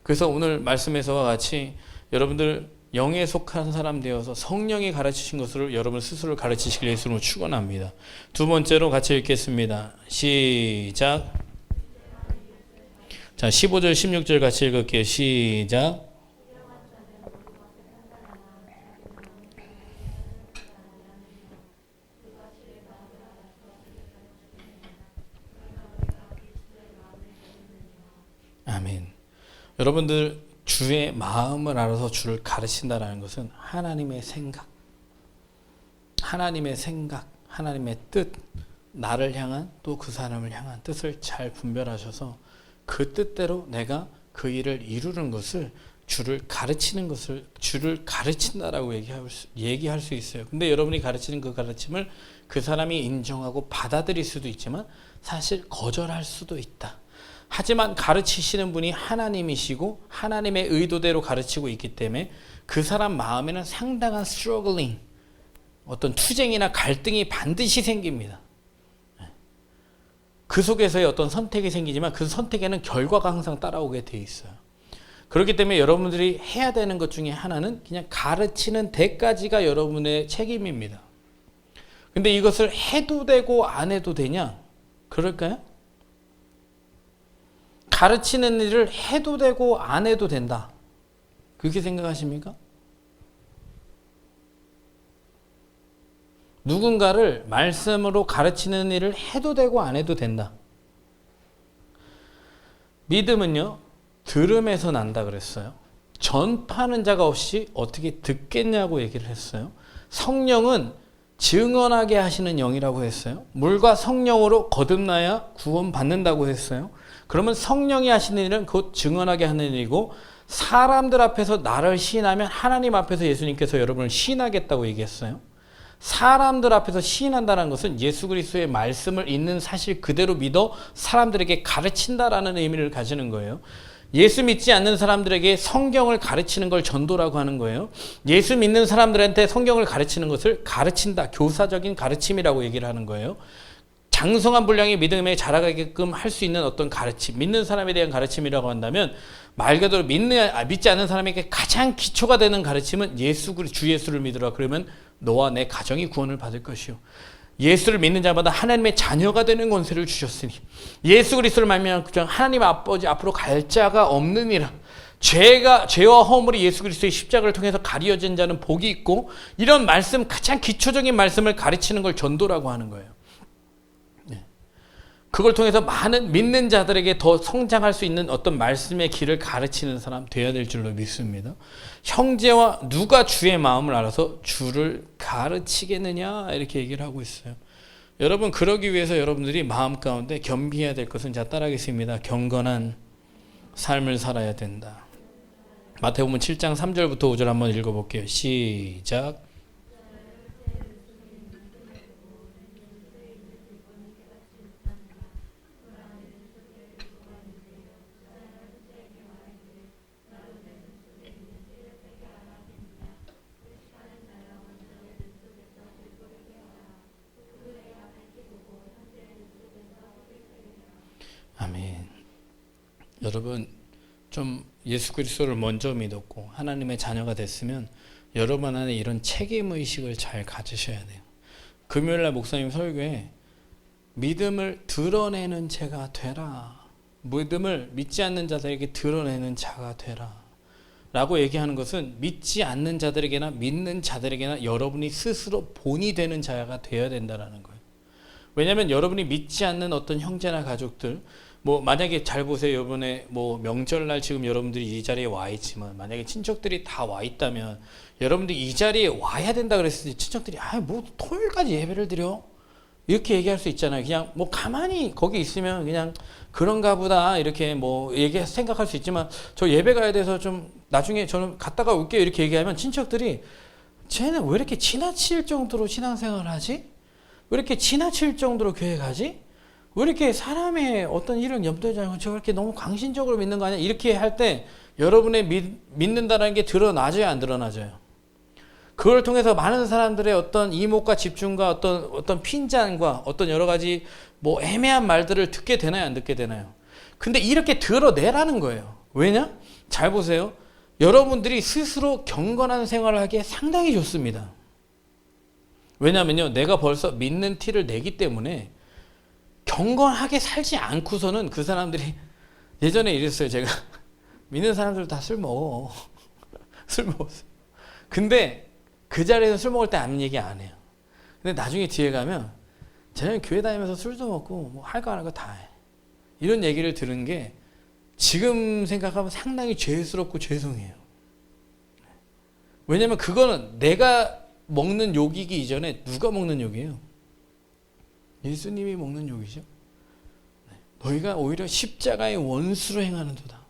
그래서 오늘 말씀에서와 같이 여러분들 영에 속한 사람 되어서 성령이 가르치신 것으로 여러분 스스로 가르치시길 예수로 축원합니다. 두 번째로 같이 읽겠습니다. 시작. 자, 15절 16절 같이 읽을게요. 시작. 아멘. 여러분들 주의 마음을 알아서 주를 가르친다는 것은 하나님의 생각, 하나님의 뜻, 나를 향한 또 그 사람을 향한 뜻을 잘 분별하셔서 그 뜻대로 내가 그 일을 이루는 것을 주를 가르치는 것을 주를 가르친다라고 얘기할 수 있어요. 근데 여러분이 가르치는 그 가르침을 그 사람이 인정하고 받아들일 수도 있지만 사실 거절할 수도 있다. 하지만 가르치시는 분이 하나님이시고 하나님의 의도대로 가르치고 있기 때문에 그 사람 마음에는 상당한 struggling, 어떤 투쟁이나 갈등이 반드시 생깁니다. 그 속에서의 어떤 선택이 생기지만 그 선택에는 결과가 항상 따라오게 돼 있어요. 그렇기 때문에 여러분들이 해야 되는 것 중에 하나는 그냥 가르치는 데까지가 여러분의 책임입니다. 근데 이것을 해도 되고 안 해도 되냐? 그럴까요? 가르치는 일을 해도 되고 안 해도 된다. 그렇게 생각하십니까? 누군가를 말씀으로 가르치는 일을 해도 되고 안 해도 된다. 믿음은요, 들음에서 난다 그랬어요. 전파하는 자가 없이 어떻게 듣겠냐고 얘기를 했어요. 성령은 증언하게 하시는 영이라고 했어요. 물과 성령으로 거듭나야 구원받는다고 했어요. 그러면 성령이 하시는 일은 곧 증언하게 하는 일이고 사람들 앞에서 나를 시인하면 하나님 앞에서 예수님께서 여러분을 시인하겠다고 얘기했어요. 사람들 앞에서 시인한다는 것은 예수 그리스도의 말씀을 있는 사실 그대로 믿어 사람들에게 가르친다라는 의미를 가지는 거예요. 예수 믿지 않는 사람들에게 성경을 가르치는 걸 전도라고 하는 거예요. 예수 믿는 사람들한테 성경을 가르치는 것을 가르친다, 교사적인 가르침이라고 얘기를 하는 거예요. 장성한 분량의 믿음에 자라가게끔 할 수 있는 어떤 가르침, 믿는 사람에 대한 가르침이라고 한다면 말 그대로 믿지 않는 사람에게 가장 기초가 되는 가르침은 주 예수를 믿으라. 그러면 너와 내 가정이 구원을 받을 것이요. 예수를 믿는 자마다 하나님의 자녀가 되는 권세를 주셨으니 예수 그리스도를 말미암아 하나님 아버지 앞으로 갈 자가 없느니라. 죄와 허물이 예수 그리스도의 십자가를 통해서 가려진 자는 복이 있고 이런 말씀, 가장 기초적인 말씀을 가르치는 걸 전도라고 하는 거예요. 그걸 통해서 많은 믿는 자들에게 더 성장할 수 있는 어떤 말씀의 길을 가르치는 사람 되어야 될 줄로 믿습니다. 형제와 누가 주의 마음을 알아서 주를 가르치겠느냐 이렇게 얘기를 하고 있어요. 여러분 그러기 위해서 여러분들이 마음 가운데 겸비해야 될 것은 자 따라하겠습니다. 경건한 삶을 살아야 된다. 마태복음 7장 3절부터 5절 한번 읽어볼게요. 시작. 아멘. 여러분 좀 예수 그리스도를 먼저 믿었고 하나님의 자녀가 됐으면 여러분 안에 이런 책임의식을 잘 가지셔야 돼요. 금요일날 목사님 설교에 믿음을 드러내는 자가 되라. 믿음을 믿지 않는 자들에게 드러내는 자가 되라. 라고 얘기하는 것은 믿지 않는 자들에게나 믿는 자들에게나 여러분이 스스로 본이 되는 자가 되어야 된다는 거예요. 왜냐하면 여러분이 믿지 않는 어떤 형제나 가족들, 만약에 잘 보세요. 이번에 명절날 지금 여러분들이 이 자리에 와 있지만 만약에 친척들이 다 와 있다면 여러분들이 이 자리에 와야 된다 그랬을 때 친척들이 토요일까지 예배를 드려? 이렇게 얘기할 수 있잖아요. 그냥 가만히 거기 있으면 그냥 그런가 보다 이렇게 생각할 수 있지만 저 예배 가야 돼서 좀 나중에 저는 갔다가 올게요 이렇게 얘기하면 친척들이 쟤는 왜 이렇게 지나칠 정도로 신앙생활을 하지? 왜 이렇게 지나칠 정도로 교회 가지? 왜 이렇게 사람의 어떤 일을 염두에 두지 않고 저 이렇게 너무 광신적으로 믿는 거 아니야? 이렇게 할 때 여러분의 믿는다는 게 드러나져요, 안 드러나져요? 그걸 통해서 많은 사람들의 어떤 이목과 집중과 어떤 핀잔과 어떤 여러 가지 애매한 말들을 듣게 되나요, 안 듣게 되나요? 근데 이렇게 드러내라는 거예요. 왜냐? 잘 보세요. 여러분들이 스스로 경건한 생활을 하기에 상당히 좋습니다. 왜냐면요, 내가 벌써 믿는 티를 내기 때문에 경건하게 살지 않고서는 그 사람들이 예전에 이랬어요. 제가 믿는 사람들 다 술 먹어. 술 먹었어요. 근데 그 자리에서 술 먹을 때 아무 얘기 안 해요. 근데 나중에 뒤에 가면 쟤는 교회 다니면서 술도 먹고 할 거 안 할 거 다 해. 이런 얘기를 들은 게 지금 생각하면 상당히 죄스럽고 죄송해요. 왜냐면 그거는 내가 먹는 욕이기 이전에 누가 먹는 욕이에요? 예수님이 먹는 욕이죠. 너희가 오히려 십자가의 원수로 행하는도다.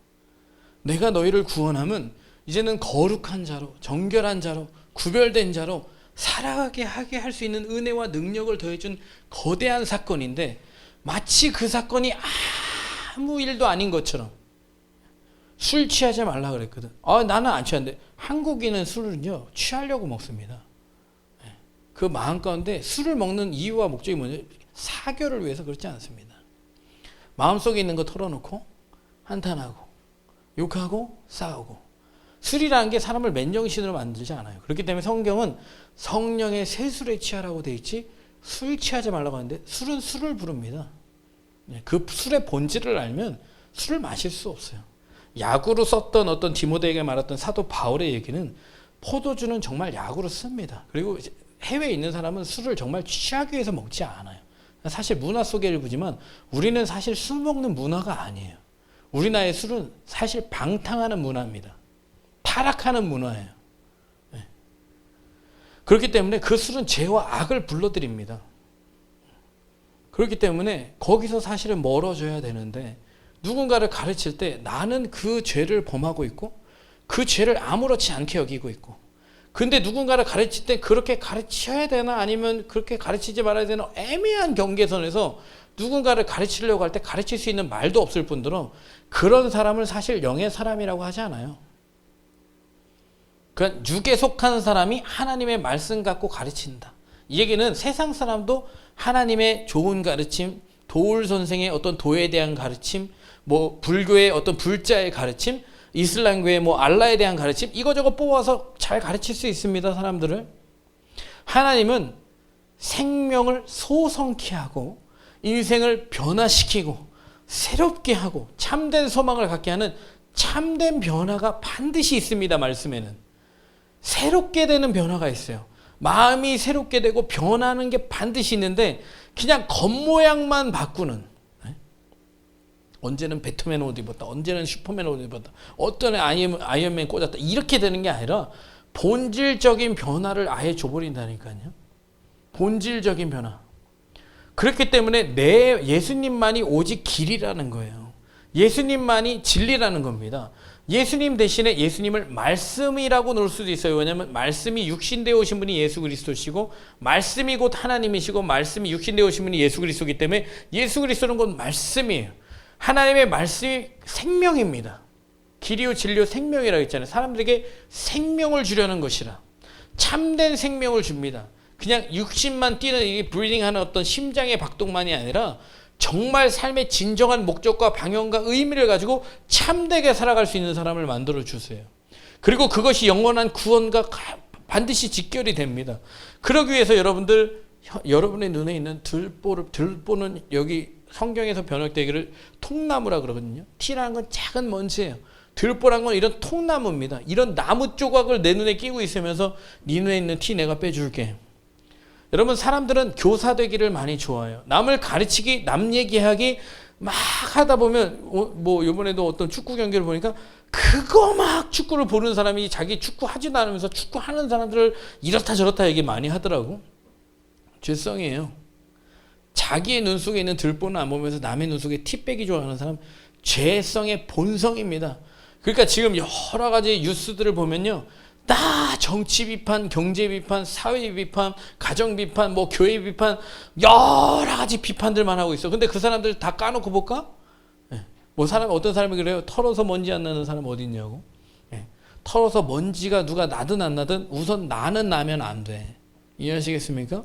내가 너희를 구원하면 이제는 거룩한 자로, 정결한 자로, 구별된 자로 살아가게 하게 할 수 있는 은혜와 능력을 더해준 거대한 사건인데 마치 그 사건이 아무 일도 아닌 것처럼 술 취하지 말라 그랬거든. 나는 안 취하는데 한국인은 술은요 취하려고 먹습니다. 그 마음 가운데 술을 먹는 이유와 목적이 뭐냐? 사교를 위해서 그렇지 않습니다. 마음속에 있는 거 털어놓고 한탄하고 욕하고 싸우고. 술이라는 게 사람을 맨정신으로 만들지 않아요. 그렇기 때문에 성경은 성령의 세술에 취하라고 돼 있지 술 취하지 말라고 하는데 술은 술을 부릅니다. 그 술의 본질을 알면 술을 마실 수 없어요. 약으로 썼던 어떤 디모데에게 말했던 사도 바울의 얘기는 포도주는 정말 약으로 씁니다. 그리고 해외에 있는 사람은 술을 정말 취하기 위해서 먹지 않아요. 사실 문화 속의 일부지만 우리는 사실 술 먹는 문화가 아니에요. 우리나라의 술은 사실 방탕하는 문화입니다. 타락하는 문화예요. 그렇기 때문에 그 술은 죄와 악을 불러들입니다. 그렇기 때문에 거기서 사실은 멀어져야 되는데 누군가를 가르칠 때 나는 그 죄를 범하고 있고 그 죄를 아무렇지 않게 여기고 있고 근데 누군가를 가르칠 때 그렇게 가르쳐야 되나 아니면 그렇게 가르치지 말아야 되나 애매한 경계선에서 누군가를 가르치려고 할 때 가르칠 수 있는 말도 없을 뿐더러 그런 사람을 사실 영의 사람이라고 하지 않아요. 그러니까 육에 속한 사람이 하나님의 말씀 갖고 가르친다. 이 얘기는 세상 사람도 하나님의 좋은 가르침, 도울 선생의 어떤 도에 대한 가르침, 불교의 어떤 불자의 가르침, 이슬람교의 알라에 대한 가르침 이거저거 뽑아서 잘 가르칠 수 있습니다. 사람들을. 하나님은 생명을 소성케 하고 인생을 변화시키고 새롭게 하고 참된 소망을 갖게 하는 참된 변화가 반드시 있습니다. 말씀에는. 새롭게 되는 변화가 있어요. 마음이 새롭게 되고 변하는 게 반드시 있는데 그냥 겉모양만 바꾸는 언제는 배트맨 옷 입었다. 언제는 슈퍼맨 옷 입었다. 어떤 아이언맨 꽂았다. 이렇게 되는 게 아니라 본질적인 변화를 아예 줘버린다니까요. 본질적인 변화. 그렇기 때문에 내 예수님만이 오직 길이라는 거예요. 예수님만이 진리라는 겁니다. 예수님 대신에 예수님을 말씀이라고 놓을 수도 있어요. 왜냐하면 말씀이 육신되어 오신 분이 예수 그리스도시고 말씀이 곧 하나님이시고 말씀이 육신되어 오신 분이 예수 그리스도이기 때문에 예수 그리스도는 곧 말씀이에요. 하나님의 말씀이 생명입니다. 길이요 진리요 생명이라고 했잖아요. 사람들에게 생명을 주려는 것이라. 참된 생명을 줍니다. 그냥 육신만 뛰는 이 브리딩하는 어떤 심장의 박동만이 아니라 정말 삶의 진정한 목적과 방향과 의미를 가지고 참되게 살아갈 수 있는 사람을 만들어 주세요. 그리고 그것이 영원한 구원과 반드시 직결이 됩니다. 그러기 위해서 여러분의 눈에 있는 들보는 여기 성경에서 번역되기를 통나무라 그러거든요. 티라는 건 작은 먼지예요. 들보란 건 이런 통나무입니다. 이런 나무 조각을 내 눈에 끼고 있으면서 네 눈에 있는 티 내가 빼줄게. 여러분, 사람들은 교사 되기를 많이 좋아해요. 남을 가르치기, 남 얘기하기 막 하다 보면 뭐 이번에도 어떤 축구 경기를 보니까 그거 막 축구를 보는 사람이 자기 축구 하지도 않으면서 축구하는 사람들을 이렇다 저렇다 얘기 많이 하더라고. 죄성이에요. 자기의 눈 속에 있는 들보는 안 보면서 남의 눈 속에 티 빼기 좋아하는 사람, 죄성의 본성입니다. 그러니까 지금 여러 가지 뉴스들을 보면요, 다 정치 비판, 경제 비판, 사회 비판, 가정 비판, 뭐 교회 비판, 여러 가지 비판들만 하고 있어. 근데 그 사람들 다 까놓고 볼까? 뭐 어떤 사람이 그래요. 털어서 먼지 안 나는 사람 어디 있냐고. 털어서 먼지가 누가 나든 안 나든 우선 나는 나면 안 돼. 이해하시겠습니까?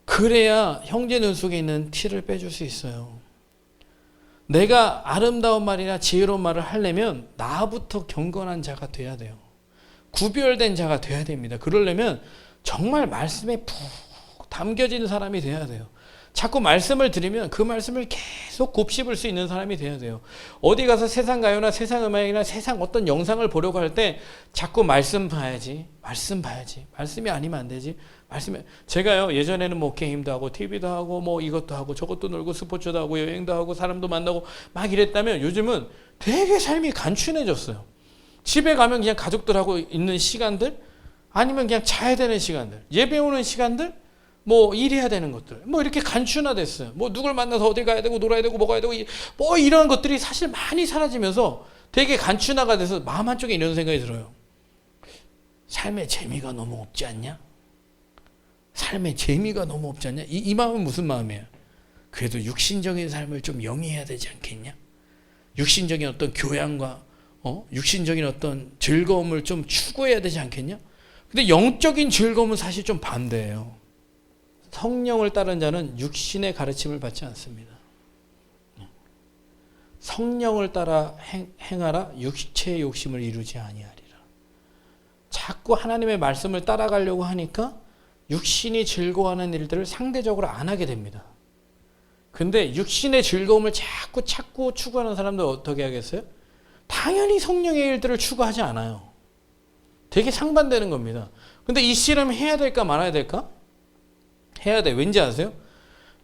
그래야 형제 눈 속에 있는 티를 빼줄 수 있어요. 내가 아름다운 말이나 지혜로운 말을 하려면 나부터 경건한 자가 돼야 돼요. 구별된 자가 돼야 됩니다. 그러려면 정말 말씀에 푹 담겨진 사람이 돼야 돼요. 자꾸 말씀을 들으면 그 말씀을 계속 곱씹을 수 있는 사람이 돼야 돼요. 어디 가서 세상 가요나 세상 음악이나 세상 어떤 영상을 보려고 할 때 자꾸 말씀 봐야지. 말씀이 아니면 안 되지. 제가요, 예전에는 뭐 게임도 하고 TV도 하고 뭐 이것도 하고 저것도 놀고 스포츠도 하고 여행도 하고 사람도 만나고 막 이랬다면 요즘은 되게 삶이 간춘해졌어요. 집에 가면 그냥 가족들하고 있는 시간들, 아니면 그냥 자야 되는 시간들, 예배 오는 시간들, 뭐 일해야 되는 것들, 뭐 이렇게 간춘화됐어요. 뭐 누굴 만나서 어디 가야 되고 놀아야 되고 먹어야 되고 뭐 이런 것들이 사실 많이 사라지면서 되게 간춘화가 돼서 마음 한쪽에 이런 생각이 들어요. 삶의 재미가 너무 없지 않냐? 삶의 재미가 너무 없지 않냐? 이 마음은 무슨 마음이에요? 그래도 육신적인 삶을 좀 영위해야 되지 않겠냐? 육신적인 어떤 교양과 육신적인 어떤 즐거움을 좀 추구해야 되지 않겠냐? 근데 영적인 즐거움은 사실 좀 반대예요. 성령을 따른 자는 육신의 가르침을 받지 않습니다. 성령을 따라 행하라 육체의 욕심을 이루지 아니하리라. 자꾸 하나님의 말씀을 따라가려고 하니까 육신이 즐거워하는 일들을 상대적으로 안 하게 됩니다. 근데 육신의 즐거움을 자꾸 찾고 추구하는 사람들 어떻게 하겠어요? 당연히 성령의 일들을 추구하지 않아요. 되게 상반되는 겁니다. 근데 이 씨름 해야 될까 말아야 될까? 해야 돼. 왠지 아세요?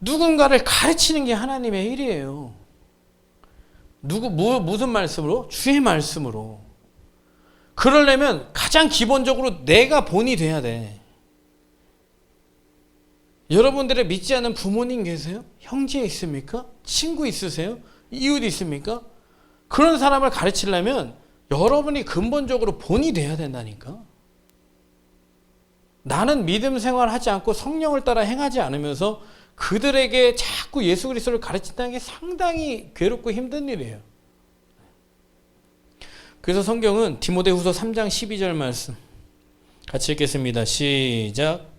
누군가를 가르치는 게 하나님의 일이에요. 무슨 말씀으로? 주의 말씀으로. 그러려면 가장 기본적으로 내가 본이 돼야 돼. 여러분들의 믿지 않는 부모님 계세요? 형제 있습니까? 친구 있으세요? 이웃 있습니까? 그런 사람을 가르치려면 여러분이 근본적으로 본이 돼야 된다니까. 나는 믿음 생활하지 않고 성령을 따라 행하지 않으면서 그들에게 자꾸 예수 그리스도를 가르친다는 게 상당히 괴롭고 힘든 일이에요. 그래서 성경은 디모데후서 3장 12절 말씀 같이 읽겠습니다. 시작.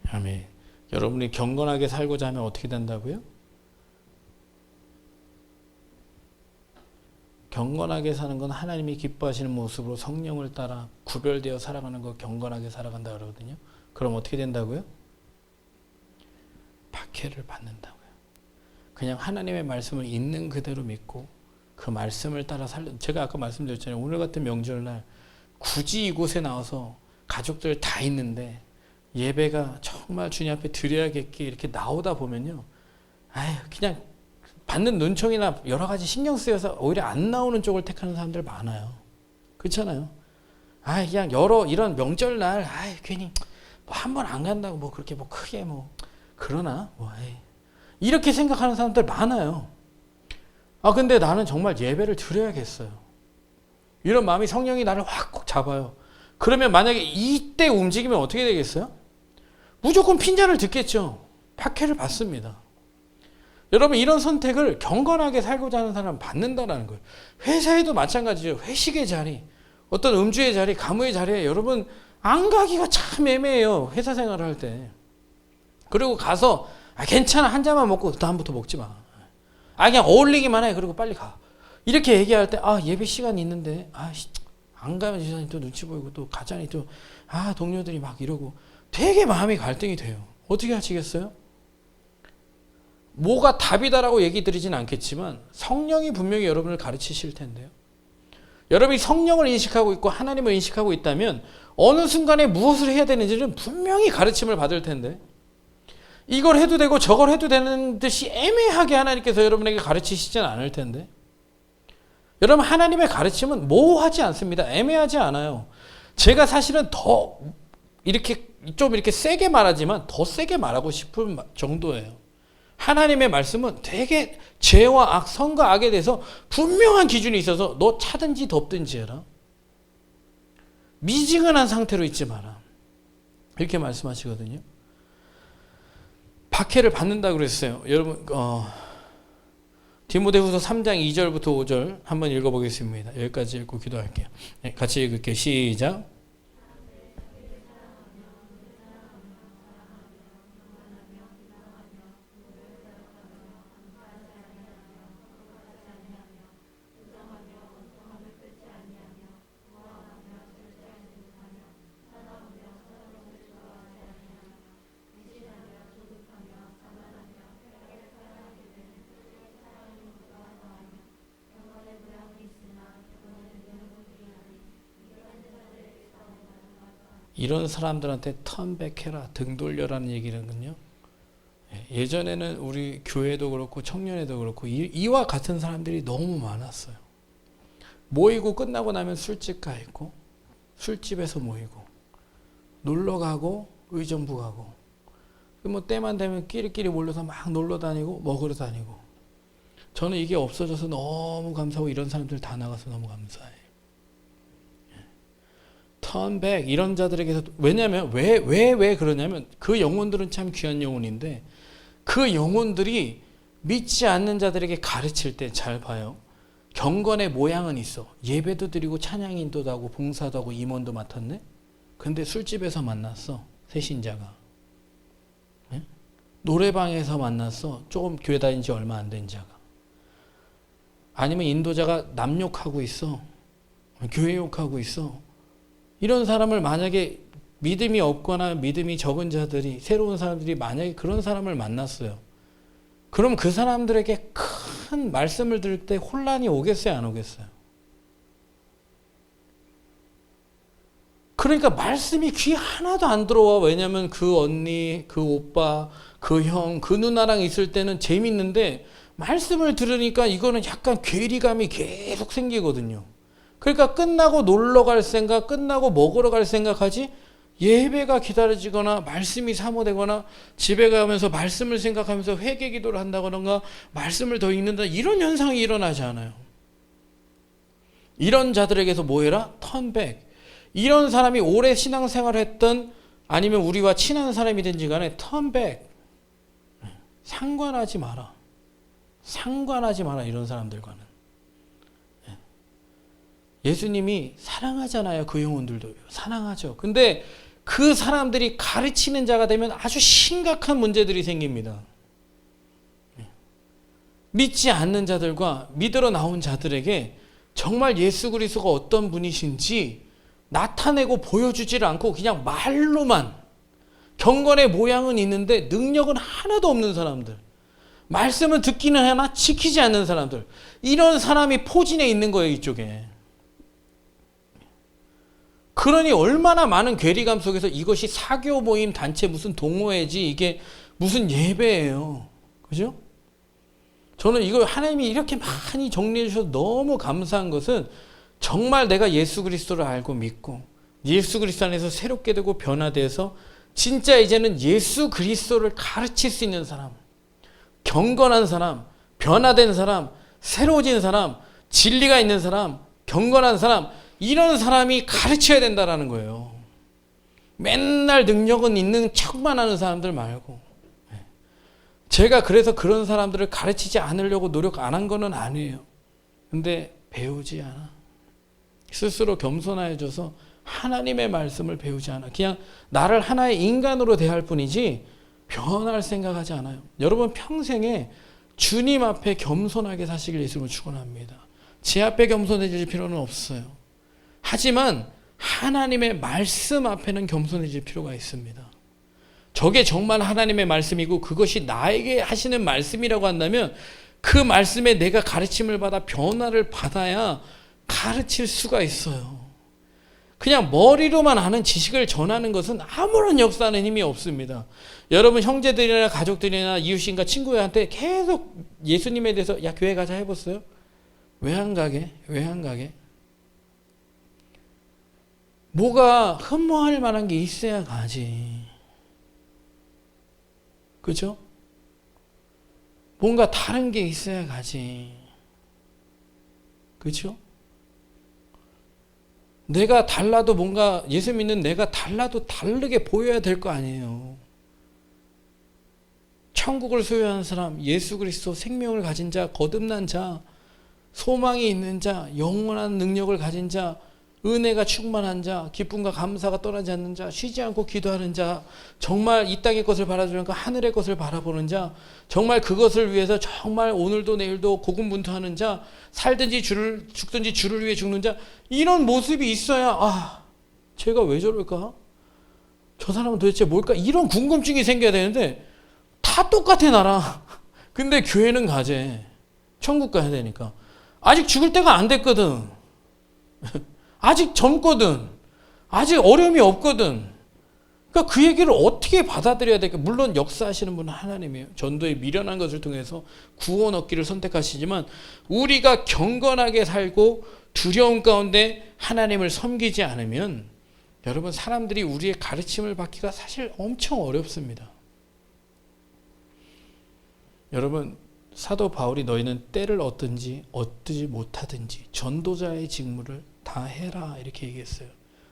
아멘. 여러분이 경건하게 살고자 하면 어떻게 된다고요? 경건하게 사는 건 하나님이 기뻐하시는 모습으로 성령을 따라 구별되어 살아가는 거 경건하게 살아간다 그러거든요. 그럼 어떻게 된다고요? 박해를 받는다고요. 그냥 하나님의 말씀을 있는 그대로 믿고 그 말씀을 따라 제가 아까 말씀드렸잖아요. 오늘 같은 명절날 굳이 이곳에 나와서 가족들 다 있는데 예배가 정말 주님 앞에 드려야겠기 이렇게 나오다 보면요, 그냥 받는 눈총이나 여러 가지 신경 쓰여서 오히려 안 나오는 쪽을 택하는 사람들 많아요. 그렇잖아요. 그냥 이런 명절날 괜히 뭐 한 번 안 간다고 뭐 그렇게 뭐 크게 뭐 그러나 뭐 이렇게 생각하는 사람들 많아요. 근데 나는 정말 예배를 드려야겠어요. 이런 마음이 성령이 나를 확 꼭 잡아요. 그러면 만약에 이때 움직이면 어떻게 되겠어요? 무조건 핀잔을 듣겠죠. 박해를 받습니다. 여러분, 이런 선택을 경건하게 살고자 하는 사람은 받는다는 거예요. 회사에도 마찬가지죠. 회식의 자리, 어떤 음주의 자리, 가무의 자리에 여러분 안 가기가 참 애매해요. 회사 생활을 할 때. 그리고 가서 괜찮아, 한 잔만 먹고 다음부터 먹지 마. 그냥 어울리기만 해. 그리고 빨리 가. 이렇게 얘기할 때 예배 시간이 있는데 안 가면 지사님 또 눈치 보이고 또 가자니 또 동료들이 막 이러고 되게 마음이 갈등이 돼요. 어떻게 하시겠어요? 뭐가 답이다라고 얘기 드리진 않겠지만 성령이 분명히 여러분을 가르치실 텐데요. 여러분이 성령을 인식하고 있고 하나님을 인식하고 있다면 어느 순간에 무엇을 해야 되는지는 분명히 가르침을 받을 텐데, 이걸 해도 되고 저걸 해도 되는 듯이 애매하게 하나님께서 여러분에게 가르치시진 않을 텐데, 여러분 하나님의 가르침은 모호하지 않습니다. 애매하지 않아요. 제가 사실은 더 이렇게 세게 말하지만 더 세게 말하고 싶은 정도예요. 하나님의 말씀은 되게 죄와 악, 선과 악에 대해서 분명한 기준이 있어서 너 차든지 덥든지 해라. 미지근한 상태로 있지 마라. 이렇게 말씀하시거든요. 박해를 받는다고 그랬어요. 여러분 디모데후서 3장 2절부터 5절 한번 읽어보겠습니다. 여기까지 읽고 기도할게요. 같이 읽을게요. 시작. 이런 사람들한테 턴백해라, 등 돌려라는 얘기는요. 예전에는 우리 교회도 그렇고 청년회도 그렇고 이와 같은 사람들이 너무 많았어요. 모이고 끝나고 나면 술집 가 있고, 술집에서 모이고, 놀러 가고, 의정부 가고, 뭐 때만 되면 끼리끼리 몰려서 막 놀러 다니고 먹으러 다니고. 저는 이게 없어져서 너무 감사하고 이런 사람들 다 나가서 너무 감사해요. 턴백 이런 자들에게서, 왜냐면 왜 그러냐면 그 영혼들은 참 귀한 영혼인데 그 영혼들이 믿지 않는 자들에게 가르칠 때 잘 봐요. 경건의 모양은 있어. 예배도 드리고 찬양 인도도 하고 봉사도 하고 임원도 맡았네. 근데 술집에서 만났어. 새신자가. 네? 노래방에서 만났어. 조금 교회 다닌 지 얼마 안 된 자가. 아니면 인도자가 남 욕하고 있어. 교회 욕하고 있어. 이런 사람을 만약에 믿음이 없거나 믿음이 적은 자들이, 새로운 사람들이 만약에 그런 사람을 만났어요. 그럼 그 사람들에게 큰 말씀을 들을 때 혼란이 오겠어요, 안 오겠어요? 그러니까 말씀이 귀 하나도 안 들어와. 왜냐하면 그 언니, 그 오빠, 그 형, 그 누나랑 있을 때는 재밌는데 말씀을 들으니까 이거는 약간 괴리감이 계속 생기거든요. 그러니까 끝나고 놀러 갈 생각, 끝나고 먹으러 갈 생각하지, 예배가 기다려지거나 말씀이 사모되거나 집에 가면서 말씀을 생각하면서 회개 기도를 한다거나 말씀을 더 읽는다, 이런 현상이 일어나지 않아요. 이런 자들에게서 뭐 해라? 턴백. 이런 사람이 오래 신앙생활을 했던, 아니면 우리와 친한 사람이든지 간에 턴백. 상관하지 마라. 상관하지 마라, 이런 사람들과는. 예수님이 사랑하잖아요. 그 영혼들도 사랑하죠. 근데 그 사람들이 가르치는 자가 되면 아주 심각한 문제들이 생깁니다. 믿지 않는 자들과 믿으러 나온 자들에게 정말 예수 그리스도가 어떤 분이신지 나타내고 보여주지를 않고 그냥 말로만, 경건의 모양은 있는데 능력은 하나도 없는 사람들, 말씀은 듣기는 하나 지키지 않는 사람들, 이런 사람이 포진해 있는 거예요, 이쪽에. 그러니 얼마나 많은 괴리감 속에서 이것이 사교 모임, 단체, 무슨 동호회지, 이게 무슨 예배예요. 그죠? 저는 이거 하나님이 이렇게 많이 정리해 주셔서 너무 감사한 것은, 정말 내가 예수 그리스도를 알고 믿고 예수 그리스도 안에서 새롭게 되고 변화돼서 진짜 이제는 예수 그리스도를 가르칠 수 있는 사람, 경건한 사람, 변화된 사람, 새로워진 사람, 진리가 있는 사람, 경건한 사람, 이런 사람이 가르쳐야 된다라는 거예요. 맨날 능력은 있는 척만 하는 사람들 말고. 제가 그래서 그런 사람들을 가르치지 않으려고 노력 안 한 거는 아니에요. 근데 배우지 않아. 스스로 겸손해져서 하나님의 말씀을 배우지 않아. 그냥 나를 하나의 인간으로 대할 뿐이지 변할 생각하지 않아요. 여러분 평생에 주님 앞에 겸손하게 사시길 예수님을 축원합니다. 제 앞에 겸손해질 필요는 없어요. 하지만 하나님의 말씀 앞에는 겸손해질 필요가 있습니다. 저게 정말 하나님의 말씀이고 그것이 나에게 하시는 말씀이라고 한다면 그 말씀에 내가 가르침을 받아 변화를 받아야 가르칠 수가 있어요. 그냥 머리로만 아는 지식을 전하는 것은 아무런 역사하는 힘이 없습니다. 여러분 형제들이나 가족들이나 이웃인가 친구한테 계속 예수님에 대해서 야 교회 가자 해봤어요? 왜 안 가게? 왜 안 가게? 뭐가 흠모할 만한 게 있어야 가지. 그죠? 뭔가 다른 게 있어야 가지. 그죠? 내가 달라도 뭔가 예수 믿는 내가 달라도 다르게 보여야 될 거 아니에요. 천국을 소유한 사람, 예수 그리스도 생명을 가진 자, 거듭난 자, 소망이 있는 자, 영원한 능력을 가진 자, 은혜가 충만한 자, 기쁨과 감사가 떠나지 않는 자, 쉬지 않고 기도하는 자, 정말 이 땅의 것을 바라보는 그 하늘의 것을 바라보는 자, 정말 그것을 위해서 정말 오늘도 내일도 고군분투하는 자, 살든지 죽든지 주를 위해 죽는 자, 이런 모습이 있어야 쟤가 왜 저럴까? 저 사람은 도대체 뭘까? 이런 궁금증이 생겨야 되는데 다 똑같아 나랑. 근데 교회는 가재. 천국 가야 되니까. 아직 죽을 때가 안 됐거든. 아직 젊거든. 아직 어려움이 없거든. 그러니까 그 얘기를 어떻게 받아들여야 될까? 물론 역사하시는 분은 하나님이에요. 전도에 미련한 것을 통해서 구원 얻기를 선택하시지만 우리가 경건하게 살고 두려움 가운데 하나님을 섬기지 않으면 여러분 사람들이 우리의 가르침을 받기가 사실 엄청 어렵습니다. 여러분 사도 바울이 너희는 때를 얻든지 얻지 못하든지 전도자의 직무를 다 해라 이렇게 얘기했어요.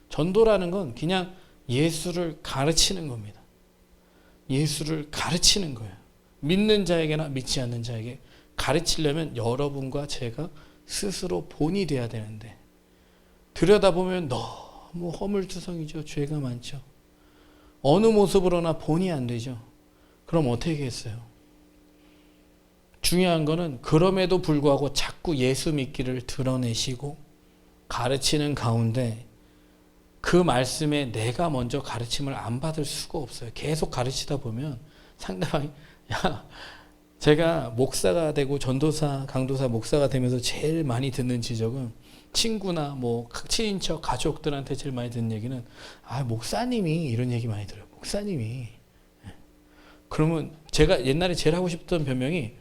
전도라는 건 그냥 예수를 가르치는 겁니다. 예수를 가르치는 거예요. 믿는 자에게나 믿지 않는 자에게 가르치려면 여러분과 제가 스스로 본이 돼야 되는데 들여다보면 너무 허물투성이죠. 죄가 많죠. 어느 모습으로나 본이 안 되죠. 그럼 어떻게 하겠어요? 중요한 거는 그럼에도 불구하고 자꾸 예수 믿기를 드러내시고 가르치는 가운데 그 말씀에 내가 먼저 가르침을 안 받을 수가 없어요. 계속 가르치다 보면 상대방이 제가 목사가 되고 전도사, 강도사, 목사가 되면서 제일 많이 듣는 지적은 친구나 뭐 친인척, 가족들한테 제일 많이 듣는 얘기는 목사님이 이런 얘기 많이 들어요. 목사님이. 그러면 제가 옛날에 제일 하고 싶던 변명이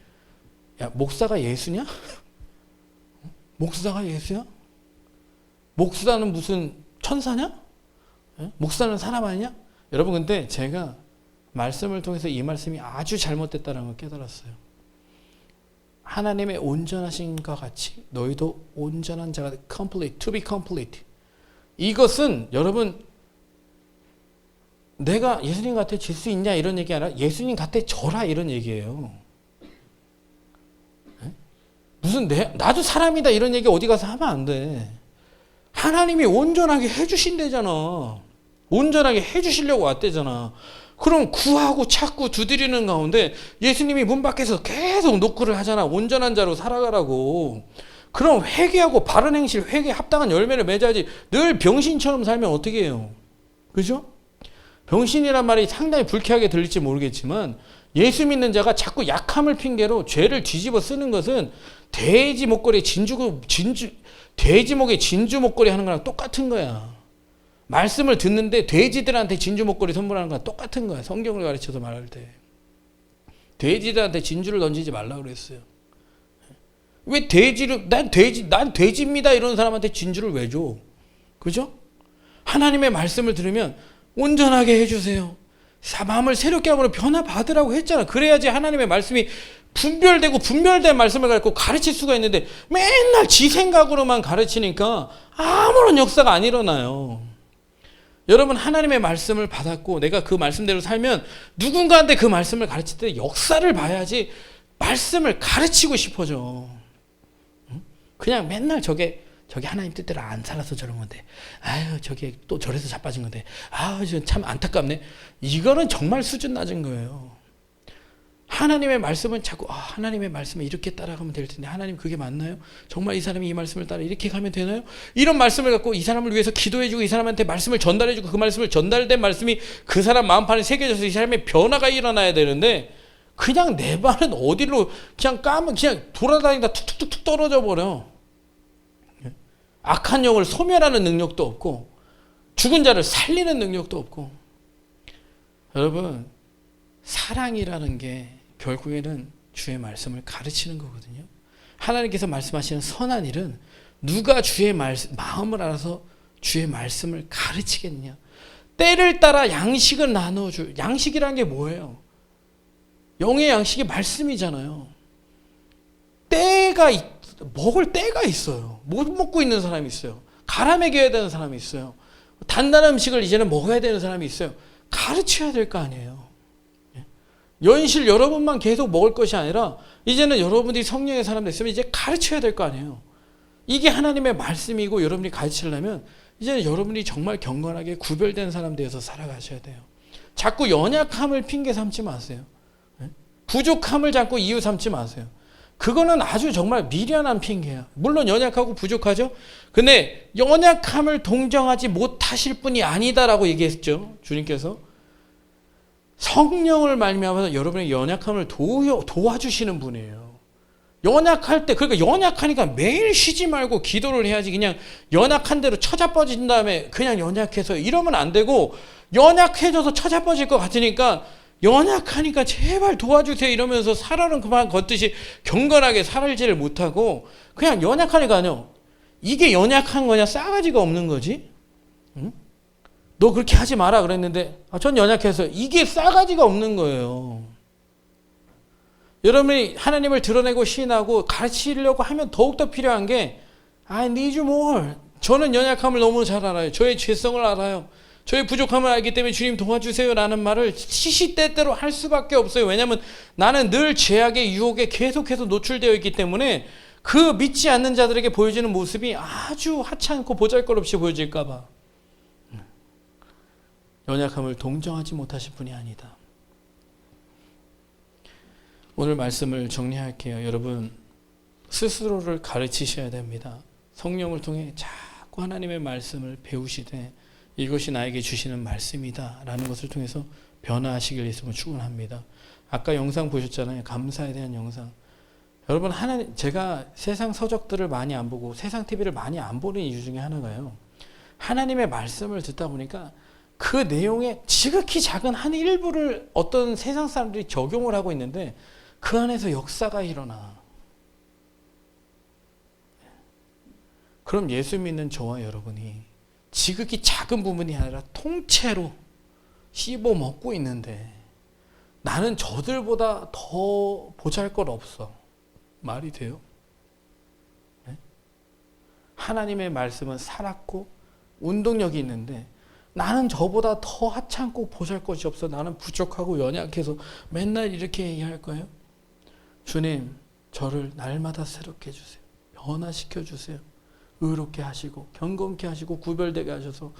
목사가 예수냐? 목사가 예수야? 목사는 무슨 천사냐? 목사는 사람 아니냐? 여러분 근데 제가 말씀을 통해서 이 말씀이 아주 잘못됐다는 걸 깨달았어요. 하나님의 온전하신과 같이 너희도 온전한 자가 complete, to be complete. 이것은 여러분 내가 예수님 같아 질 수 있냐 이런 얘기 아니라 예수님 같아 져라 이런 얘기예요. 무슨 나도 사람이다 이런 얘기 어디 가서 하면 안 돼. 하나님이 온전하게 해주신대잖아. 온전하게 해주시려고 왔대잖아. 그럼 구하고 찾고 두드리는 가운데 예수님이 문 밖에서 계속 노크를 하잖아. 온전한 자로 살아가라고. 그럼 회개하고 바른 행실, 회개에 합당한 열매를 맺어야지. 늘 병신처럼 살면 어떻게 해요? 그죠? 병신이란 말이 상당히 불쾌하게 들릴지 모르겠지만 예수 믿는 자가 자꾸 약함을 핑계로 죄를 뒤집어 쓰는 것은 돼지 목걸이에 돼지 목에 진주 목걸이 하는 거랑 똑같은 거야. 말씀을 듣는데 돼지들한테 진주 목걸이 선물하는 거랑 똑같은 거야. 성경을 가르쳐서 말할 때. 돼지들한테 진주를 던지지 말라고 그랬어요. 왜 난 돼지입니다 이런 사람한테 진주를 왜 줘? 그죠? 하나님의 말씀을 들으면 온전하게 해주세요. 마음을 새롭게 함으로 변화받으라고 했잖아. 그래야지 하나님의 말씀이 분별된 말씀을 갖고 가르칠 수가 있는데 맨날 지 생각으로만 가르치니까 아무런 역사가 안 일어나요. 여러분, 하나님의 말씀을 받았고 내가 그 말씀대로 살면 누군가한테 그 말씀을 가르칠 때 역사를 봐야지 말씀을 가르치고 싶어져. 그냥 맨날 저게 하나님 뜻대로 안 살아서 저런 건데, 아유 저게 또 저래서 자빠진 건데, 아유 참 안타깝네. 이거는 정말 수준 낮은 거예요. 하나님의 말씀은 자꾸 하나님의 말씀을 이렇게 따라가면 될 텐데, 하나님 그게 맞나요? 정말 이 사람이 이 말씀을 따라 이렇게 가면 되나요? 이런 말씀을 갖고 이 사람을 위해서 기도해주고 이 사람한테 말씀을 전달해주고 그 말씀을 전달된 말씀이 그 사람 마음판에 새겨져서 이 사람의 변화가 일어나야 되는데, 그냥 내 발은 어디로 그냥 돌아다니다 툭툭툭 떨어져 버려. 악한 영을 소멸하는 능력도 없고 죽은 자를 살리는 능력도 없고. 여러분, 사랑이라는 게 결국에는 주의 말씀을 가르치는 거거든요. 하나님께서 말씀하시는 선한 일은 누가 주의 마음을 알아서 주의 말씀을 가르치겠느냐. 때를 따라 양식을 나눠줄. 양식이라는 게 뭐예요? 영의 양식이 말씀이잖아요. 먹을 때가 있어요. 못 먹고 있는 사람이 있어요. 갈아 먹여야 되는 사람이 있어요. 단단한 음식을 이제는 먹어야 되는 사람이 있어요. 가르쳐야 될 거 아니에요. 연실 여러분만 계속 먹을 것이 아니라 이제는 여러분들이 성령의 사람 됐으면 이제 가르쳐야 될 거 아니에요. 이게 하나님의 말씀이고 여러분이 가르치려면 이제는 여러분이 정말 경건하게 구별된 사람 되어서 살아가셔야 돼요. 자꾸 연약함을 핑계 삼지 마세요. 부족함을 자꾸 이유 삼지 마세요. 그거는 아주 정말 미련한 핑계야. 물론 연약하고 부족하죠. 근데 연약함을 동정하지 못하실 분이 아니다라고 얘기했죠. 주님께서 성령을 말미암아서 여러분의 연약함을 도와주시는 분이에요. 연약할 때, 그러니까 연약하니까 매일 쉬지 말고 기도를 해야지. 그냥 연약한 대로 처자빠진 다음에 그냥 연약해서 이러면 안 되고, 연약해져서 처자빠질 것 같으니까 연약하니까 제발 도와주세요 이러면서 살아는 그만 걷듯이 경건하게 살지를 못하고, 그냥 연약하니까요. 이게 연약한 거냐? 싸가지가 없는 거지? 응? 너 그렇게 하지 마라 그랬는데 전 연약해서, 이게 싸가지가 없는 거예요. 여러분이 하나님을 드러내고 시인하고 가르치려고 하면 더욱더 필요한 게 I need you more. 저는 연약함을 너무 잘 알아요. 저의 죄성을 알아요. 저의 부족함을 알기 때문에 주님 도와주세요 라는 말을 시시때때로 할 수밖에 없어요. 왜냐하면 나는 늘 죄악의 유혹에 계속해서 노출되어 있기 때문에 그 믿지 않는 자들에게 보여지는 모습이 아주 하찮고 보잘것없이 보여질까 봐. 연약함을 동정하지 못하실 분이 아니다. 오늘 말씀을 정리할게요. 여러분, 스스로를 가르치셔야 됩니다. 성령을 통해 자꾸 하나님의 말씀을 배우시되 이것이 나에게 주시는 말씀이다 라는 것을 통해서 변화하시길 예수님은 축원합니다. 아까 영상 보셨잖아요. 감사에 대한 영상. 여러분, 제가 세상 서적들을 많이 안 보고 세상 TV를 많이 안 보는 이유 중에 하나가요. 하나님의 말씀을 듣다 보니까 그 내용의 지극히 작은 한 일부를 어떤 세상 사람들이 적용을 하고 있는데 그 안에서 역사가 일어나. 그럼 예수 믿는 저와 여러분이 지극히 작은 부분이 아니라 통째로 씹어 먹고 있는데 나는 저들보다 더 보잘것없어. 말이 돼요? 네? 하나님의 말씀은 살았고 운동력이 있는데 나는 저보다 더 하찮고 보잘것이 없어. 나는 부족하고 연약해서 맨날 이렇게 얘기할 거예요. 주님, 저를 날마다 새롭게 해주세요. 변화시켜 주세요. 의롭게 하시고 경건케 하시고 구별되게 하셔서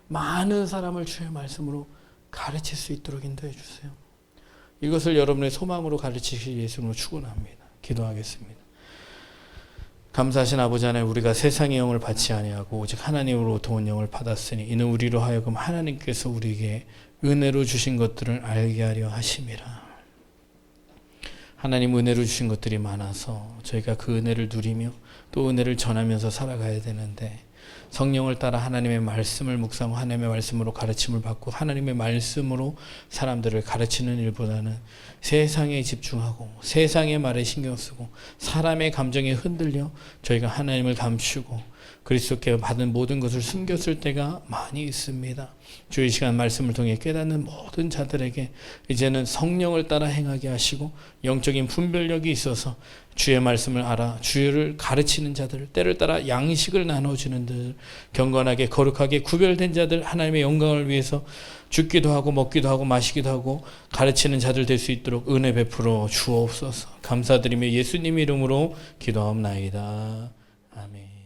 많은 사람을 주의 말씀으로 가르칠 수 있도록 인도해 주세요. 이것을 여러분의 소망으로 가르치실 예수님으로 축원합니다. 기도하겠습니다. 감사하신 아버지 하나님, 우리가 세상의 영을 받지 아니하고 오직 하나님으로부터 온 영을 받았으니 이는 우리로 하여금 하나님께서 우리에게 은혜로 주신 것들을 알게 하려 하심이라. 하나님 은혜로 주신 것들이 많아서 저희가 그 은혜를 누리며 또 은혜를 전하면서 살아가야 되는데 성령을 따라 하나님의 말씀을 묵상하고 하나님의 말씀으로 가르침을 받고 하나님의 말씀으로 사람들을 가르치는 일보다는 세상에 집중하고 세상의 말에 신경 쓰고 사람의 감정에 흔들려 저희가 하나님을 감추고 그리스도께 받은 모든 것을 숨겼을 때가 많이 있습니다. 주의 시간 말씀을 통해 깨닫는 모든 자들에게 이제는 성령을 따라 행하게 하시고 영적인 분별력이 있어서 주의 말씀을 알아 주를 가르치는 자들, 때를 따라 양식을 나눠주는 들, 경건하게 거룩하게 구별된 자들, 하나님의 영광을 위해서 죽기도 하고 먹기도 하고 마시기도 하고 가르치는 자들 될 수 있도록 은혜 베풀어 주옵소서. 감사드리며 예수님 이름으로 기도하옵나이다. 아멘.